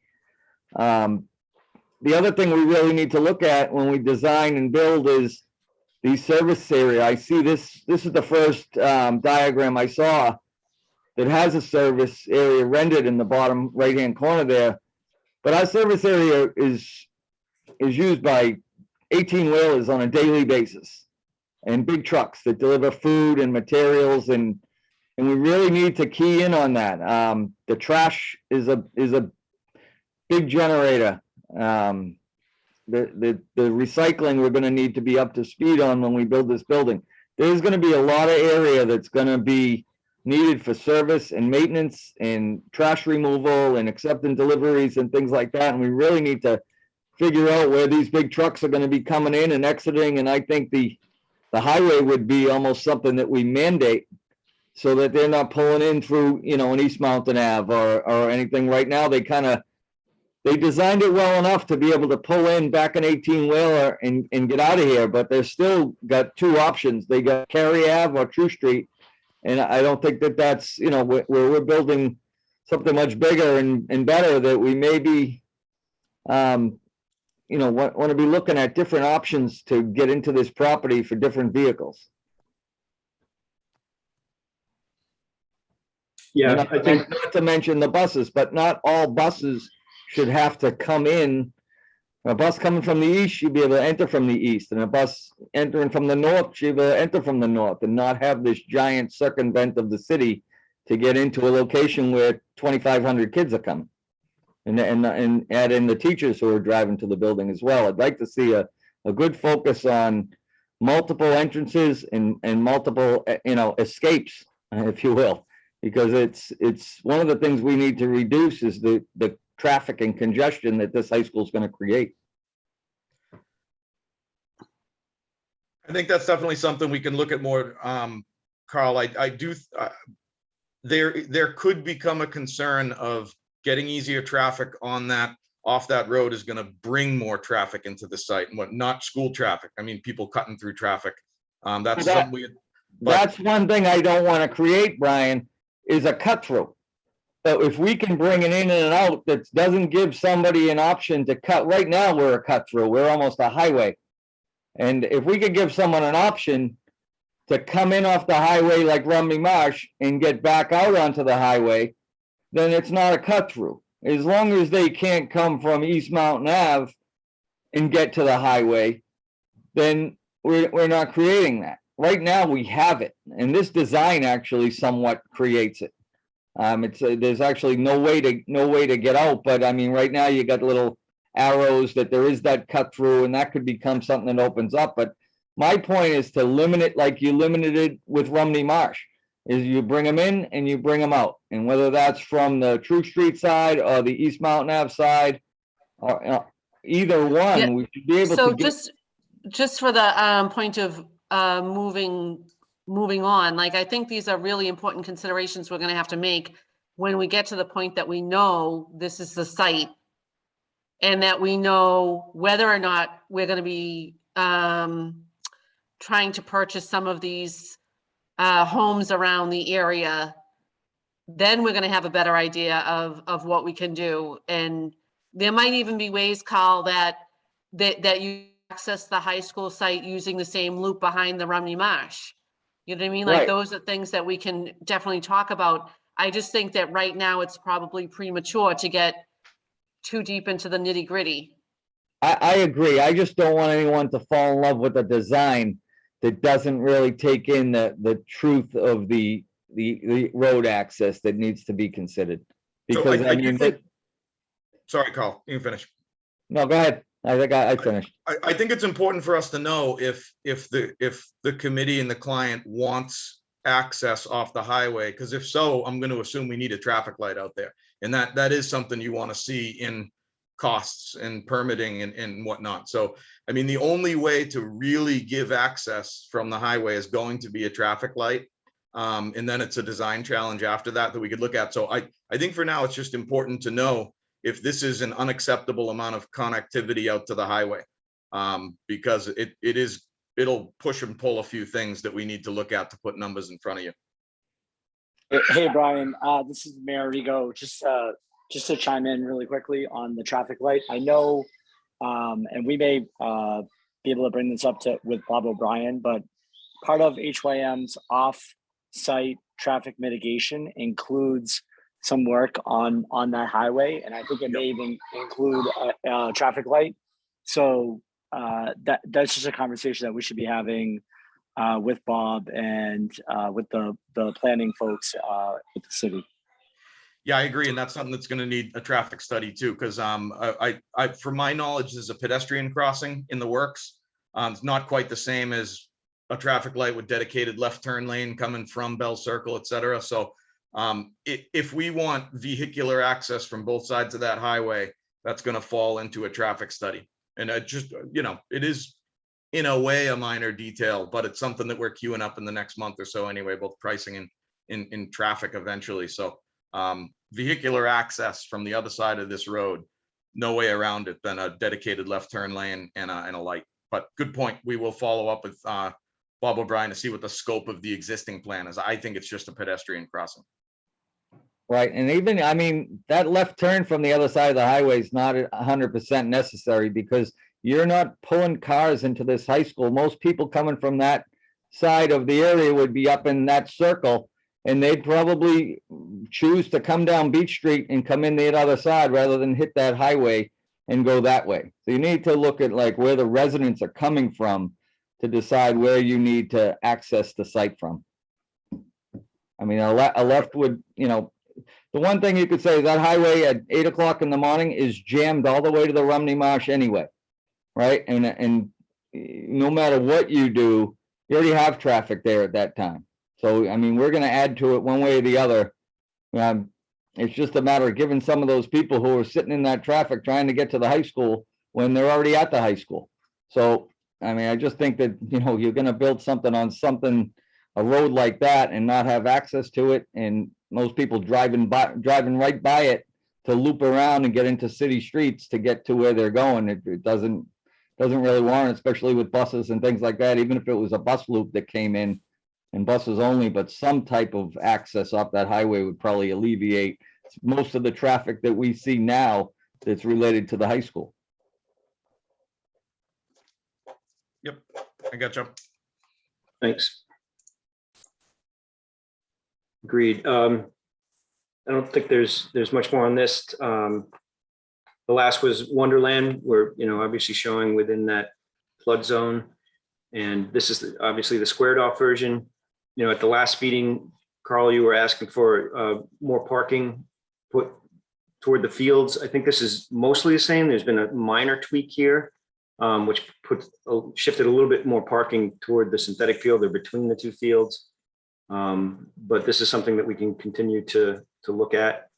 The other thing we really need to look at when we design and build is the service area. I see this is the first diagram I saw that has a service area rendered in the bottom right-hand corner there. But our service area is used by 18-wheelers on a daily basis and big trucks that deliver food and materials, and we really need to key in on that. The trash is a big generator. The recycling we're going to need to be up to speed on when we build this building. There's going to be a lot of area that's going to be needed for service and maintenance and trash removal and accepting deliveries and things like that. And we really need to figure out where these big trucks are going to be coming in and exiting. And I think the highway would be almost something that we mandate so that they're not pulling in through, an East Mountain Ave or anything. Right now, they designed it well enough to be able to pull in back an 18-wheeler and get out of here, but they've still got two options. They got Cary Ave or True Street. And I don't think that's, where we're building something much bigger and better, that we maybe, want to be looking at different options to get into this property for different vehicles. Yeah, Not to mention the buses, but not all buses should have to come in. A bus coming from the east should be able to enter from the east, and a bus entering from the north should be able to enter from the north, and not have this giant circumvent of the city to get into a location where 2,500 kids are coming. And add in the teachers who are driving to the building as well. I'd like to see a good focus on multiple entrances and multiple, escapes, if you will, because it's one of the things we need to reduce is the traffic and congestion that this high school is going to create. I think that's definitely something we can look at more, Carl. I do. There could become a concern of getting easier traffic off that road is going to bring more traffic into the site, and not school traffic. I mean, people cutting through traffic. That's something we. That's one thing I don't want to create, Brian, is a cut through. So if we can bring it in and out, that doesn't give somebody an option to cut. Right now, we're a cut through. We're almost a highway. And if we could give someone an option to come in off the highway like Rumney Marsh and get back out onto the highway, then it's not a cut through. As long as they can't come from East Mountain Ave and get to the highway, then we're not creating that. Right now, we have it. And this design actually somewhat creates it. There's actually no way to get out, but I mean, right now you got little arrows that there is that cut through, and that could become something that opens up. But my point is to limit it like you limited it with Rumney Marsh, is you bring them in and you bring them out, and whether that's from the True Street side or the East Mountain Ave side, or either one, we should be able to get. Just for the point of moving on, like, I think these are really important considerations we're going to have to make when we get to the point that we know this is the site, and that we know whether or not we're going to be trying to purchase some of these homes around the area. Then we're going to have a better idea of what we can do. And there might even be ways, Carl, that you access the high school site using the same loop behind the Rumney Marsh. You know what I mean? Like, Right. Those are things that we can definitely talk about. I just think that right now it's probably premature to get too deep into the nitty gritty. I agree. I just don't want anyone to fall in love with a design that doesn't really take in the truth of the road access that needs to be considered. Because I do think. Sorry, Carl, you can finish. No, go ahead. I think I finished. I think it's important for us to know if the committee and the client wants access off the highway, because if so, I'm going to assume we need a traffic light out there, and that is something you want to see in costs and permitting and whatnot. So, I mean, the only way to really give access from the highway is going to be a traffic light. And then it's a design challenge after that we could look at. So I think for now, it's just important to know if this is an unacceptable amount of connectivity out to the highway. Because it'll push and pull a few things that we need to look at to put numbers in front of you. Hey, Brian, this is Mayor Rigo. Just to chime in really quickly on the traffic light. I know, and we may be able to bring this up with Bob O'Brien, but part of HYM's off-site traffic mitigation includes some work on that highway, and I think it may even include a traffic light. So that's just a conversation that we should be having with Bob and with the planning folks with the city. Yeah, I agree, and that's something that's going to need a traffic study too, because from my knowledge, there's a pedestrian crossing in the works. It's not quite the same as a traffic light with dedicated left turn lane coming from Bell Circle, et cetera. So if we want vehicular access from both sides of that highway, that's going to fall into a traffic study. And it just, it is in a way a minor detail, but it's something that we're queuing up in the next month or so anyway, both pricing and in traffic eventually. So vehicular access from the other side of this road, no way around it than a dedicated left turn lane and a light. But good point. We will follow up with Bob O'Brien to see what the scope of the existing plan is. I think it's just a pedestrian crossing. Right, and even, I mean, that left turn from the other side of the highway is not 100% necessary because you're not pulling cars into this high school. Most people coming from that side of the area would be up in that circle, and they'd probably choose to come down Beach Street and come in the other side rather than hit that highway and go that way. So you need to look at like where the residents are coming from to decide where you need to access the site from. I mean, a left would, the one thing you could say is that highway at 8 o'clock in the morning is jammed all the way to the Rumney Marsh anyway, right? And no matter what you do, you already have traffic there at that time. So, I mean, we're going to add to it one way or the other. It's just a matter of giving some of those people who are sitting in that traffic trying to get to the high school when they're already at the high school. So, I mean, I just think that, you're going to build something on a road like that and not have access to it. And most people driving right by it to loop around and get into city streets to get to where they're going. It doesn't really warrant, especially with buses and things like that. Even if it was a bus loop that came in and buses only, but some type of access off that highway would probably alleviate most of the traffic that we see now that's related to the high school. Yep, I got you. Thanks. Agreed. I don't think there's much more on this. The last was Wonderland. We're obviously showing within that flood zone, and this is obviously the squared off version. At the last meeting, Carl, you were asking for more parking put toward the fields. I think this is mostly the same. There's been a minor tweak here, which shifted a little bit more parking toward the synthetic field or between the two fields. But this is something that we can continue to look at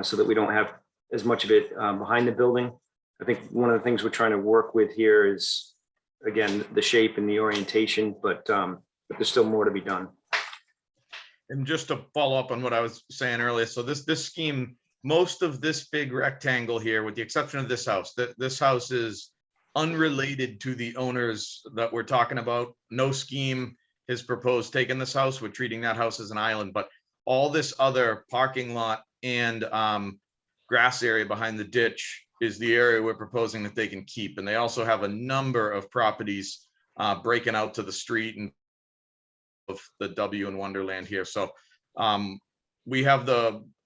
so that we don't have as much of it behind the building. I think one of the things we're trying to work with here is, again, the shape and the orientation, but there's still more to be done. And just to follow up on what I was saying earlier, so this scheme, most of this big rectangle here, with the exception of this house, this house is unrelated to the owners that we're talking about. No scheme has proposed taking this house. We're treating that house as an island, but all this other parking lot and grass area behind the ditch is the area we're proposing that they can keep. And they also have a number of properties breaking out to the street and of the W in Wonderland here. So we have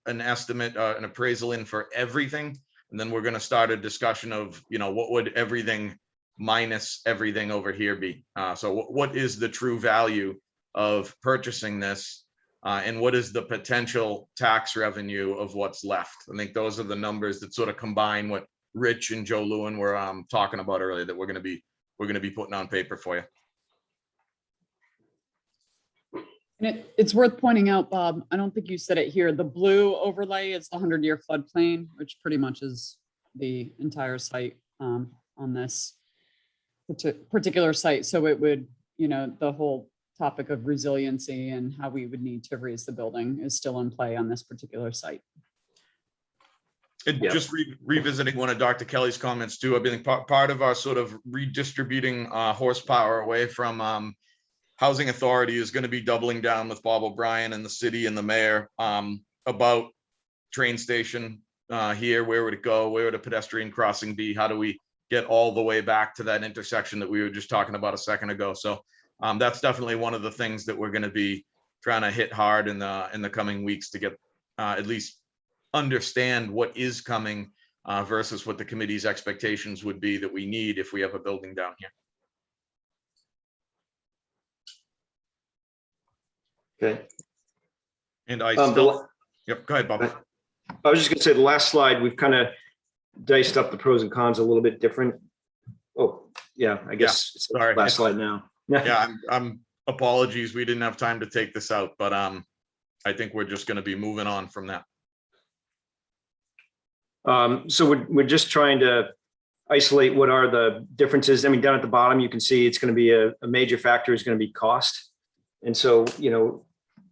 an estimate, an appraisal in for everything. And then we're going to start a discussion of, what would everything minus everything over here be? So what is the true value of purchasing this? And what is the potential tax revenue of what's left? I think those are the numbers that sort of combine what Rich and Joe Lewin were talking about earlier that we're going to be putting on paper for you. And it's worth pointing out, Bob, I don't think you said it here. The blue overlay is the 100-year floodplain, which pretty much is the entire site on this particular site. So it would, the whole topic of resiliency and how we would need to raise the building is still in play on this particular site. And Yeah. just revisiting one of Dr. Kelly's comments too, I think part of our sort of redistributing horsepower away from housing authority is going to be doubling down with Bob O'Brien and the city and the mayor about train station here, where would it go, where would a pedestrian crossing be, how do we get all the way back to that intersection that we were just talking about a second ago. So that's definitely one of the things that we're going to be trying to hit hard in the coming weeks to get at least understand what is coming versus what the committee's expectations would be that we need if we have a building down here. Okay. And I still, yep, go ahead, Bob. I was just gonna say the last slide, we've kind of diced up the pros and cons a little bit different. Oh, yeah, I guess it's the sorry. last slide now. Yeah, I'm apologies. We didn't have time to take this out, but I think we're just going to be moving on from that. So we're just trying to isolate what are the differences. I mean, down at the bottom, you can see it's going to be a major factor is going to be cost. And so,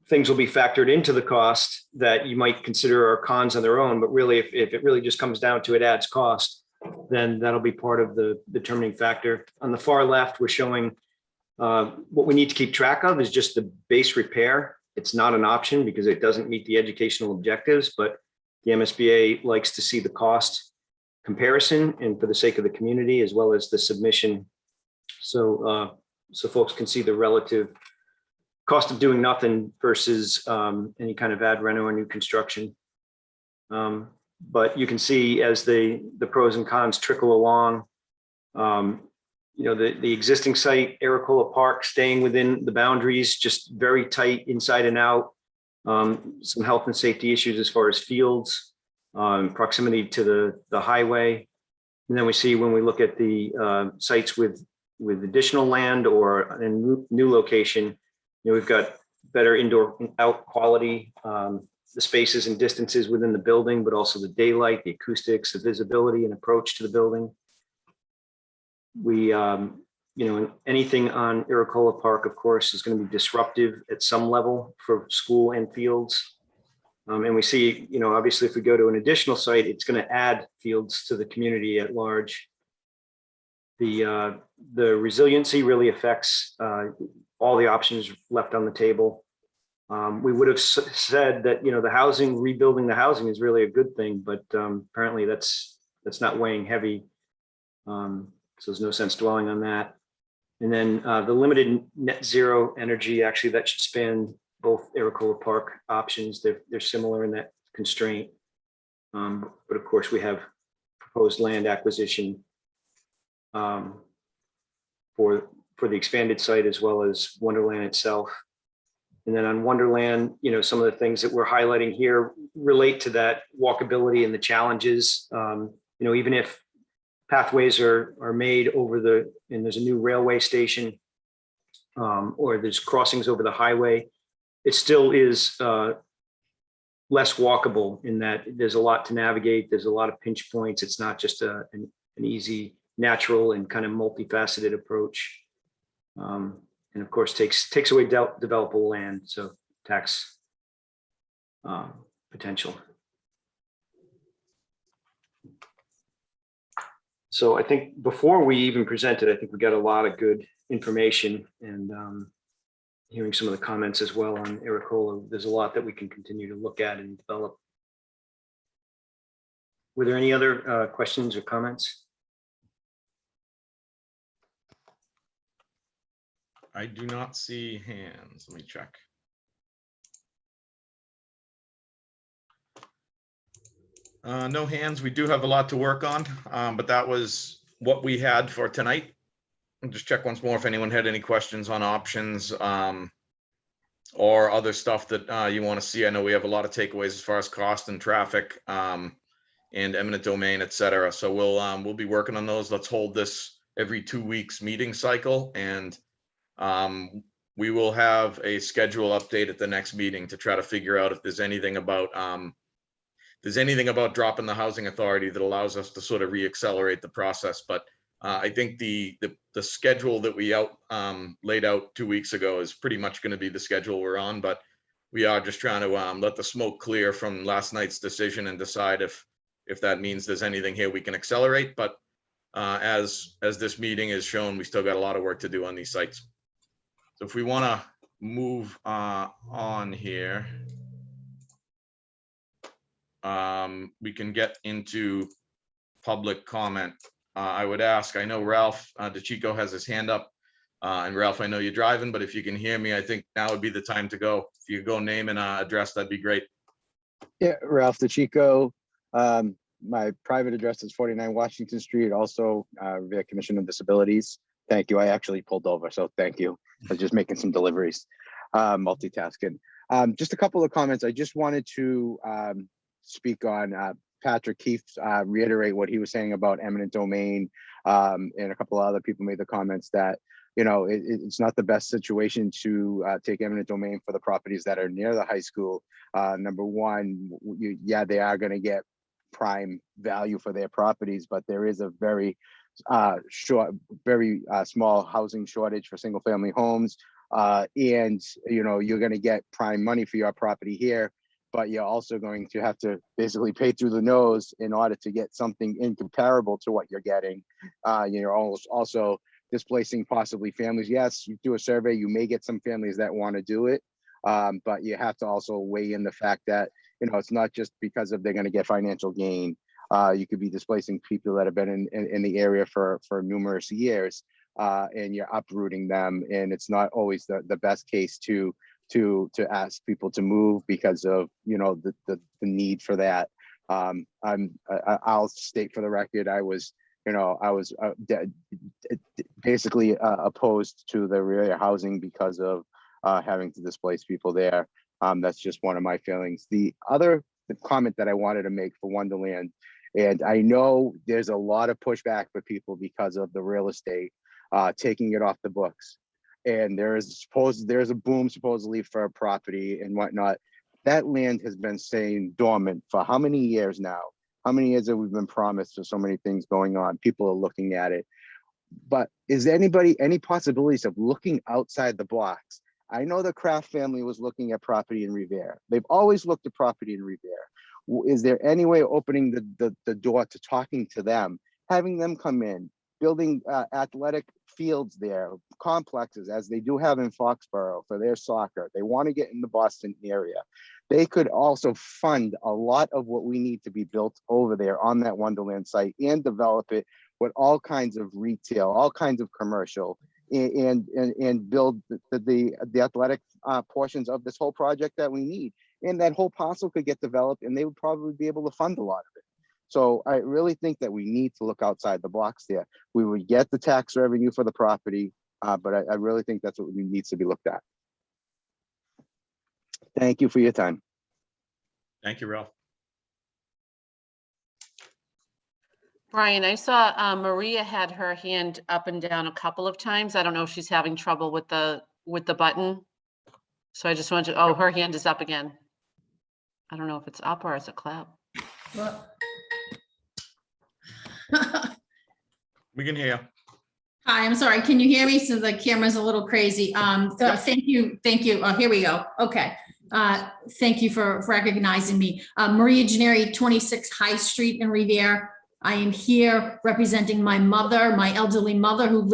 things will be factored into the cost that you might consider are cons on their own, but really, if it really just comes down to it adds cost, then that'll be part of the determining factor. On the far left, we're showing what we need to keep track of is just the base repair. It's not an option because it doesn't meet the educational objectives, but the MSBA likes to see the cost comparison and for the sake of the community as well as the submission. So folks can see the relative cost of doing nothing versus any kind of ad reno or new construction. But you can see as the pros and cons trickle along, the existing site, Aracola Park, staying within the boundaries, just very tight inside and out. Some health and safety issues as far as fields, proximity to the highway. And then we see when we look at the sites with additional land or a new location, we've got better indoor and out quality, the spaces and distances within the building, but also the daylight, the acoustics, the visibility and approach to the building. We, anything on Aracola Park, of course, is going to be disruptive at some level for school and fields. And we see, obviously, if we go to an additional site, it's going to add fields to the community at large. The resiliency really affects all the options left on the table. We would have said that, the housing, rebuilding the housing is really a good thing, but apparently that's not weighing heavy. So there's no sense dwelling on that. And then the limited net zero energy, actually that should span both Aracola Park options. They're similar in that constraint. But of course we have proposed land acquisition for the expanded site as well as Wonderland itself. And then on Wonderland, some of the things that we're highlighting here relate to that walkability and the challenges. Even if pathways are made over and there's a new railway station or there's crossings over the highway, it still is less walkable in that there's a lot to navigate. There's a lot of pinch points. It's not just an easy, natural and kind of multifaceted approach. And of course takes away developable land, so tax potential. So I think before we even presented, I think we got a lot of good information, and hearing some of the comments as well on Aracola, there's a lot that we can continue to look at and develop. Were there any other questions or comments? I do not see hands. Let me check. No hands. We do have a lot to work on, but that was what we had for tonight. I'll just check once more if anyone had any questions on options or other stuff that you want to see. I know we have a lot of takeaways as far as cost and traffic and eminent domain, et cetera. So we'll be working on those. Let's hold this every 2 weeks meeting cycle, and we will have a schedule update at the next meeting to try to figure out if there's anything about there's anything about dropping the housing authority that allows us to sort of reaccelerate the process. But I think the schedule that we laid out 2 weeks ago is pretty much going to be the schedule we're on. But we are just trying to let the smoke clear from last night's decision and decide if that means there's anything here we can accelerate. But as this meeting has shown, we still got a lot of work to do on these sites. So if we want to move on here, we can get into public comment. I would ask, I know Ralph DeChico has his hand up. And Ralph, I know you're driving, but if you can hear me, I think now would be the time to go. If you could go name and address, that'd be great. Yeah, Ralph DeChico. My private address is 49 Washington Street, also Revere Commission on Disabilities. Thank you. I actually pulled over, so thank you. I was just making some deliveries, multitasking. Just a couple of comments. I just wanted to speak on Patrick Keefe, reiterate what he was saying about eminent domain, and a couple of other people made the comments that, you know, it's not the best situation to take eminent domain for the properties that are near the high school. Number one, they are going to get prime value for their properties, but there is a very small housing shortage for single family homes. And, you know, you're going to get prime money for your property here, but you're also going to have to basically pay through the nose in order to get something incomparable to what you're getting. You're also displacing possibly families. Yes, you do a survey, you may get some families that want to do it, but you have to also weigh in the fact that, you know, it's not just because of they're going to get financial gain. You could be displacing people that have been in the area for numerous years, and you're uprooting them. And it's not always the best case to ask people to move because of, you know, the need for that. I'll state for the record, I was basically opposed to the rear housing because of having to displace people there. That's just one of my feelings. The other comment that I wanted to make for Wonderland, and I know there's a lot of pushback for people because of the real estate, taking it off the books. And there's a boom supposedly for property and whatnot. That land has been staying dormant for how many years now? How many years have we been promised for so many things going on? People are looking at it. But is there any possibilities of looking outside the box? I know the Kraft family was looking at property in Revere. They've always looked at property in Revere. Is there any way of opening the door to talking to them, having them come in, building athletic fields there, complexes, as they do have in Foxborough for their soccer? They want to get in the Boston area. They could also fund a lot of what we need to be built over there on that Wonderland site and develop it with all kinds of retail, all kinds of commercial, and build the athletic portions of this whole project that we need. And that whole parcel could get developed and they would probably be able to fund a lot of it. So I really think that we need to look outside the box there. We would get the tax revenue for the property, but I really think that's what needs to be looked at. Thank you for your time. Thank you, Ralph. Brian, I saw Maria had her hand up and down a couple of times. I don't know if she's having trouble with the button. So I just wanted to, oh, her hand is up again. I don't know if it's up or it's a clap. We can hear you. Hi, I'm sorry. Can you hear me? So the camera's a little crazy. Thank you. Here we go. Okay. Thank you for recognizing me. Maria Gennari, 26 High Street in Revere. I am here representing my mother, my elderly mother, who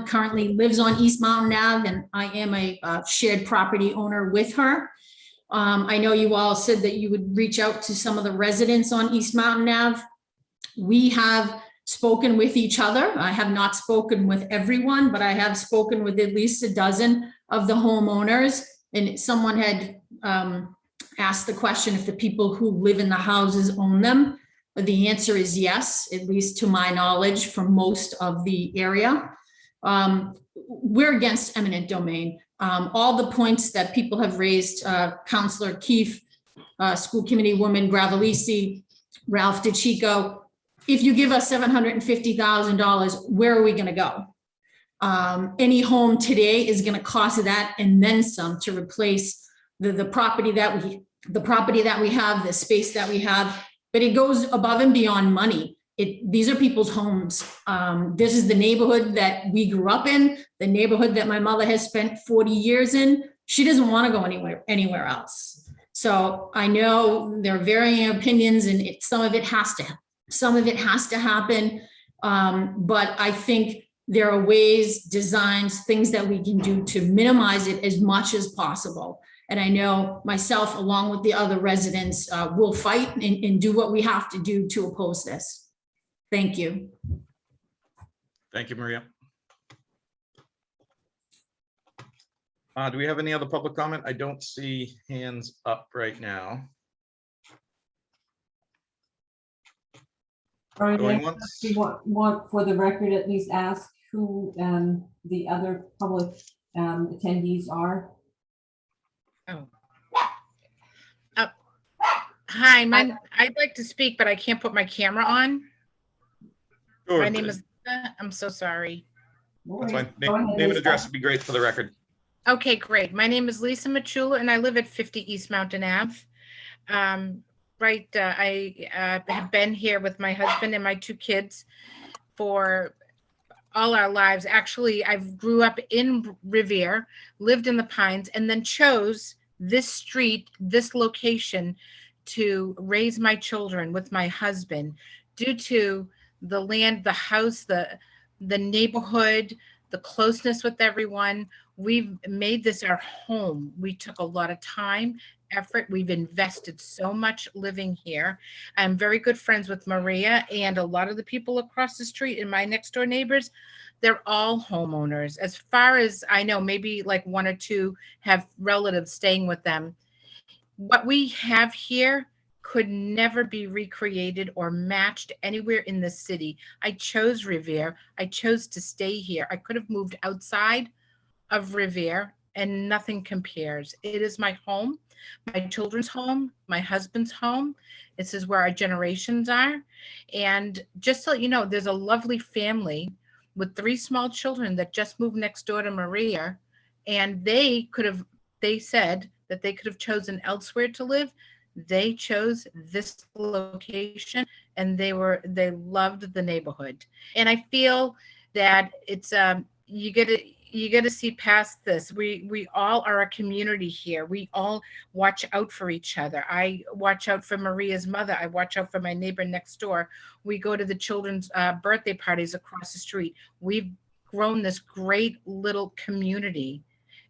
currently lives on East Mountain Ave, and I am a shared property owner with her. I know you all said that you would reach out to some of the residents on East Mountain Ave. We have spoken with each other. I have not spoken with everyone, but I have spoken with at least a dozen of the homeowners. And someone had asked the question if the people who live in the houses own them. The answer is yes, at least to my knowledge, for most of the area. We're against eminent domain. All the points that people have raised, Councillor Keefe, school committee woman Gravelisi, Ralph DeChico, if you give us $750,000, where are we going to go? Any home today is going to cost that and then some to replace the property that we have, the space that we have. but it goes above and beyond money. These are people's homes. This is the neighborhood that we grew up in, the neighborhood that my mother has spent 40 years in. She doesn't want to go anywhere else. So I know there are varying opinions, and some of it has to happen. But I think there are ways, designs, things that we can do to minimize it as much as possible. And I know myself, along with the other residents, will fight and do what we have to do to oppose this. Thank you. Thank you, Maria. Do we have any other public comment? I don't see hands up right now. Going once. We want for the record at least ask who the other public attendees are. Hi, I'd like to speak, but I can't put my camera on. Sure. My name is Lisa. I'm so sorry. That's fine. Name and address would be great for the record. Okay, great. My name is Lisa Machula, and I live at 50 East Mountain Ave. I have been here with my husband and my 2 kids for all our lives. Actually, I grew up in Revere, lived in the Pines, and then chose this street, this location to raise my children with my husband due to the land, the house, the neighborhood, the closeness with everyone. We've made this our home. We took a lot of time, effort. We've invested so much living here. I'm very good friends with Maria, and a lot of the people across the street and my next door neighbors, they're all homeowners. As far as I know, maybe like 1 or 2 have relatives staying with them. What we have here could never be recreated or matched anywhere in the city. I chose Revere. I chose to stay here. I could have moved outside of Revere and nothing compares. It is my home, my children's home, my husband's home. This is where our generations are. And just so you know, there's a lovely family with 3 small children that just moved next door to Maria. And they said that they could have chosen elsewhere to live. They chose this location, and they loved the neighborhood. And I feel that it's you get to see past this. We all are a community here. We all watch out for each other. I watch out for Maria's mother. I watch out for my neighbor next door. We go to the children's birthday parties across the street. We've grown this great little community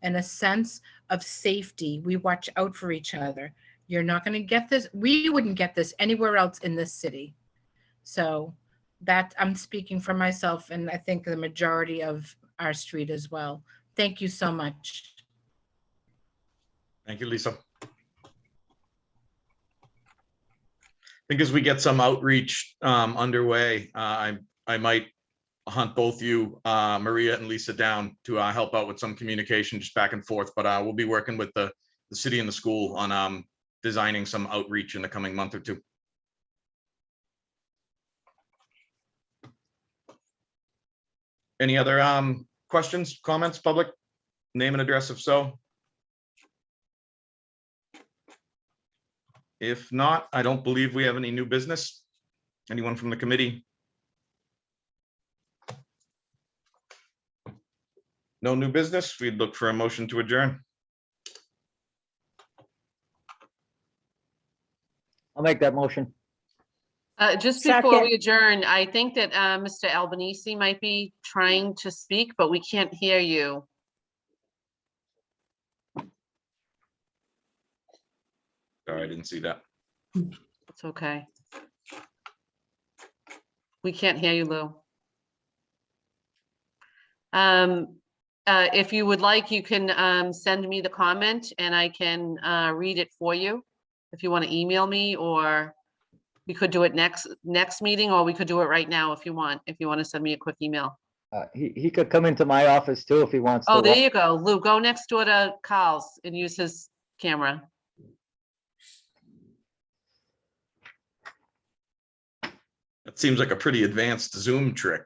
and a sense of safety. We watch out for each other. You're not going to get this. We wouldn't get this anywhere else in this city. So that I'm speaking for myself, and I think the majority of our street as well. Thank you so much. Thank you, Lisa. I think as we get some outreach underway, I might hunt both you, Maria and Lisa, down to help out with some communication just back and forth, but we'll be working with the city and the school on designing some outreach in the coming month or 2. Any other questions, comments, public? Name and address if so. If not, I don't believe we have any new business. Anyone from the committee? No new business. We'd look for a motion to adjourn. I'll make that motion. Just before we adjourn, I think that Mr. Albanese might be trying to speak, but we can't hear you. Sorry, I didn't see that. It's okay. We can't hear you, Lou. If you would like, you can send me the comment and I can read it for you. If you want to email me, or we could do it next meeting, or we could do it right now if you want to send me a quick email. He could come into my office too if he wants to. Oh, there you go, Lou. Go next door to Carl's and use his camera. That seems like a pretty advanced Zoom trick.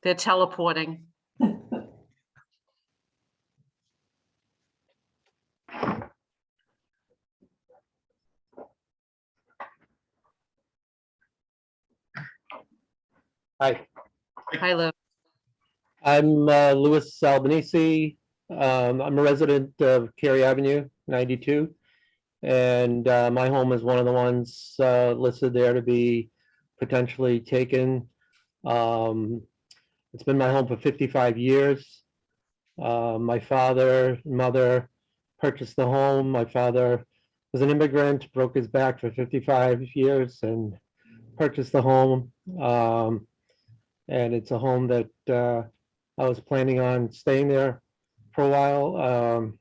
They're teleporting. Hi, Hi, Lou. I'm Louis Albanese. I'm a resident of Cary Avenue, 92. And my home is one of the ones listed there to be potentially taken. It's been my home for 55 years. My father and mother purchased the home. My father was an immigrant, broke his back for 55 years and purchased the home. And it's a home that I was planning on staying there for a while.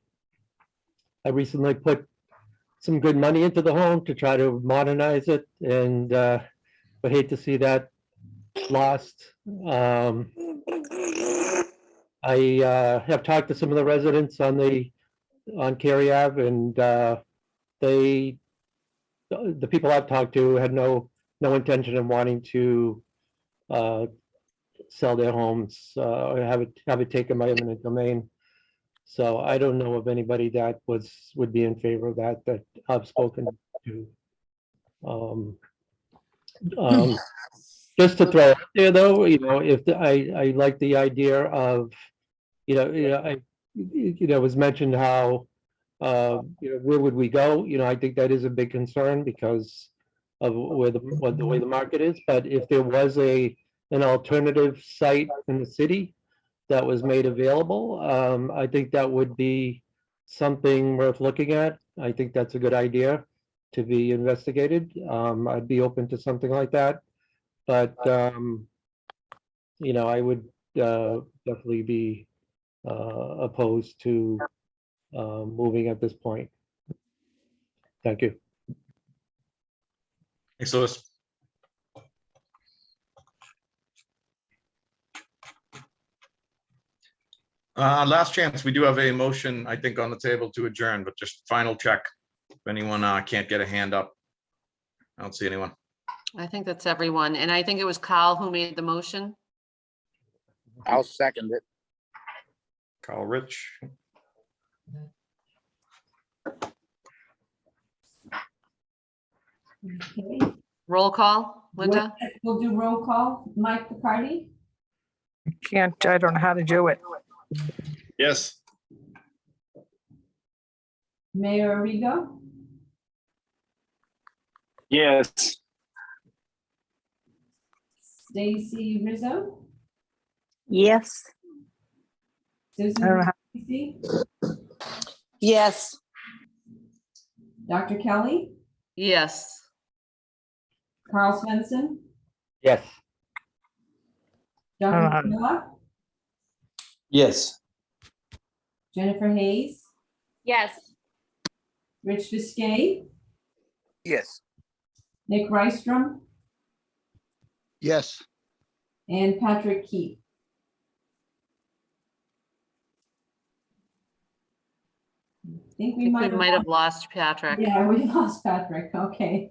I recently put some good money into the home to try to modernize it, and I hate to see that lost. I have talked to some of the residents on Cary Ave, and the people I've talked to had no intention of wanting to sell their homes or have it taken by eminent domain. So I don't know of anybody that would be in favor of that I've spoken to. Just to throw out there, though, if I like the idea of, it was mentioned how, where would we go? I think that is a big concern because of the way the market is. But if there was an alternative site in the city that was made available, I think that would be something worth looking at. I think that's a good idea to be investigated. I'd be open to something like that. But, I would definitely be opposed to moving at this point. Thank you. Thanks, Louis. Last chance, we do have a motion, I think, on the table to adjourn, but just final check. If anyone can't get a hand up. I don't see anyone. I think that's everyone. And I think it was Kyle who made the motion. I'll second it. Kyle Rich. Okay. Roll call, Linda? We'll do roll call. Mike Picardi? I don't know how to do it. Yes. Mayor Arrigo? Yes. Stacy Rizzo? Yes. Susan I don't know how- Parisi? Yes. Dr. Kelly? Yes. Carl Svensson? Yes. Dr. Miller? Yes. Jennifer Hayes? Yes. Rich Viscay? Yes. Nick Rystrom? Yes. And Patrick Keefe? I think we might have lost Patrick. Yeah, we lost Patrick. Okay.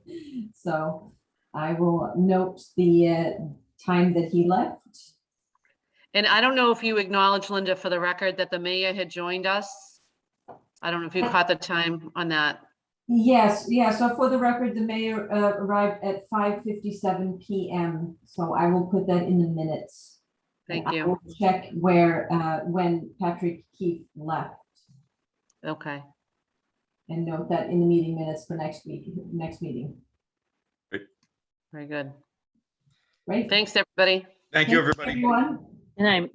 So I will note the time that he left. And I don't know if you acknowledged, Linda, for the record, that the mayor had joined us. I don't know if you caught the time on that. Yes, yeah. So for the record, the mayor arrived at 5:57 p.m. So I will put that in the minutes. Thank And I you. will check where when Patrick Keefe left Okay. and note that in the meeting minutes for next meeting. Very good. Right. Thanks, everybody. Thank you, everybody. Everyone. And I'm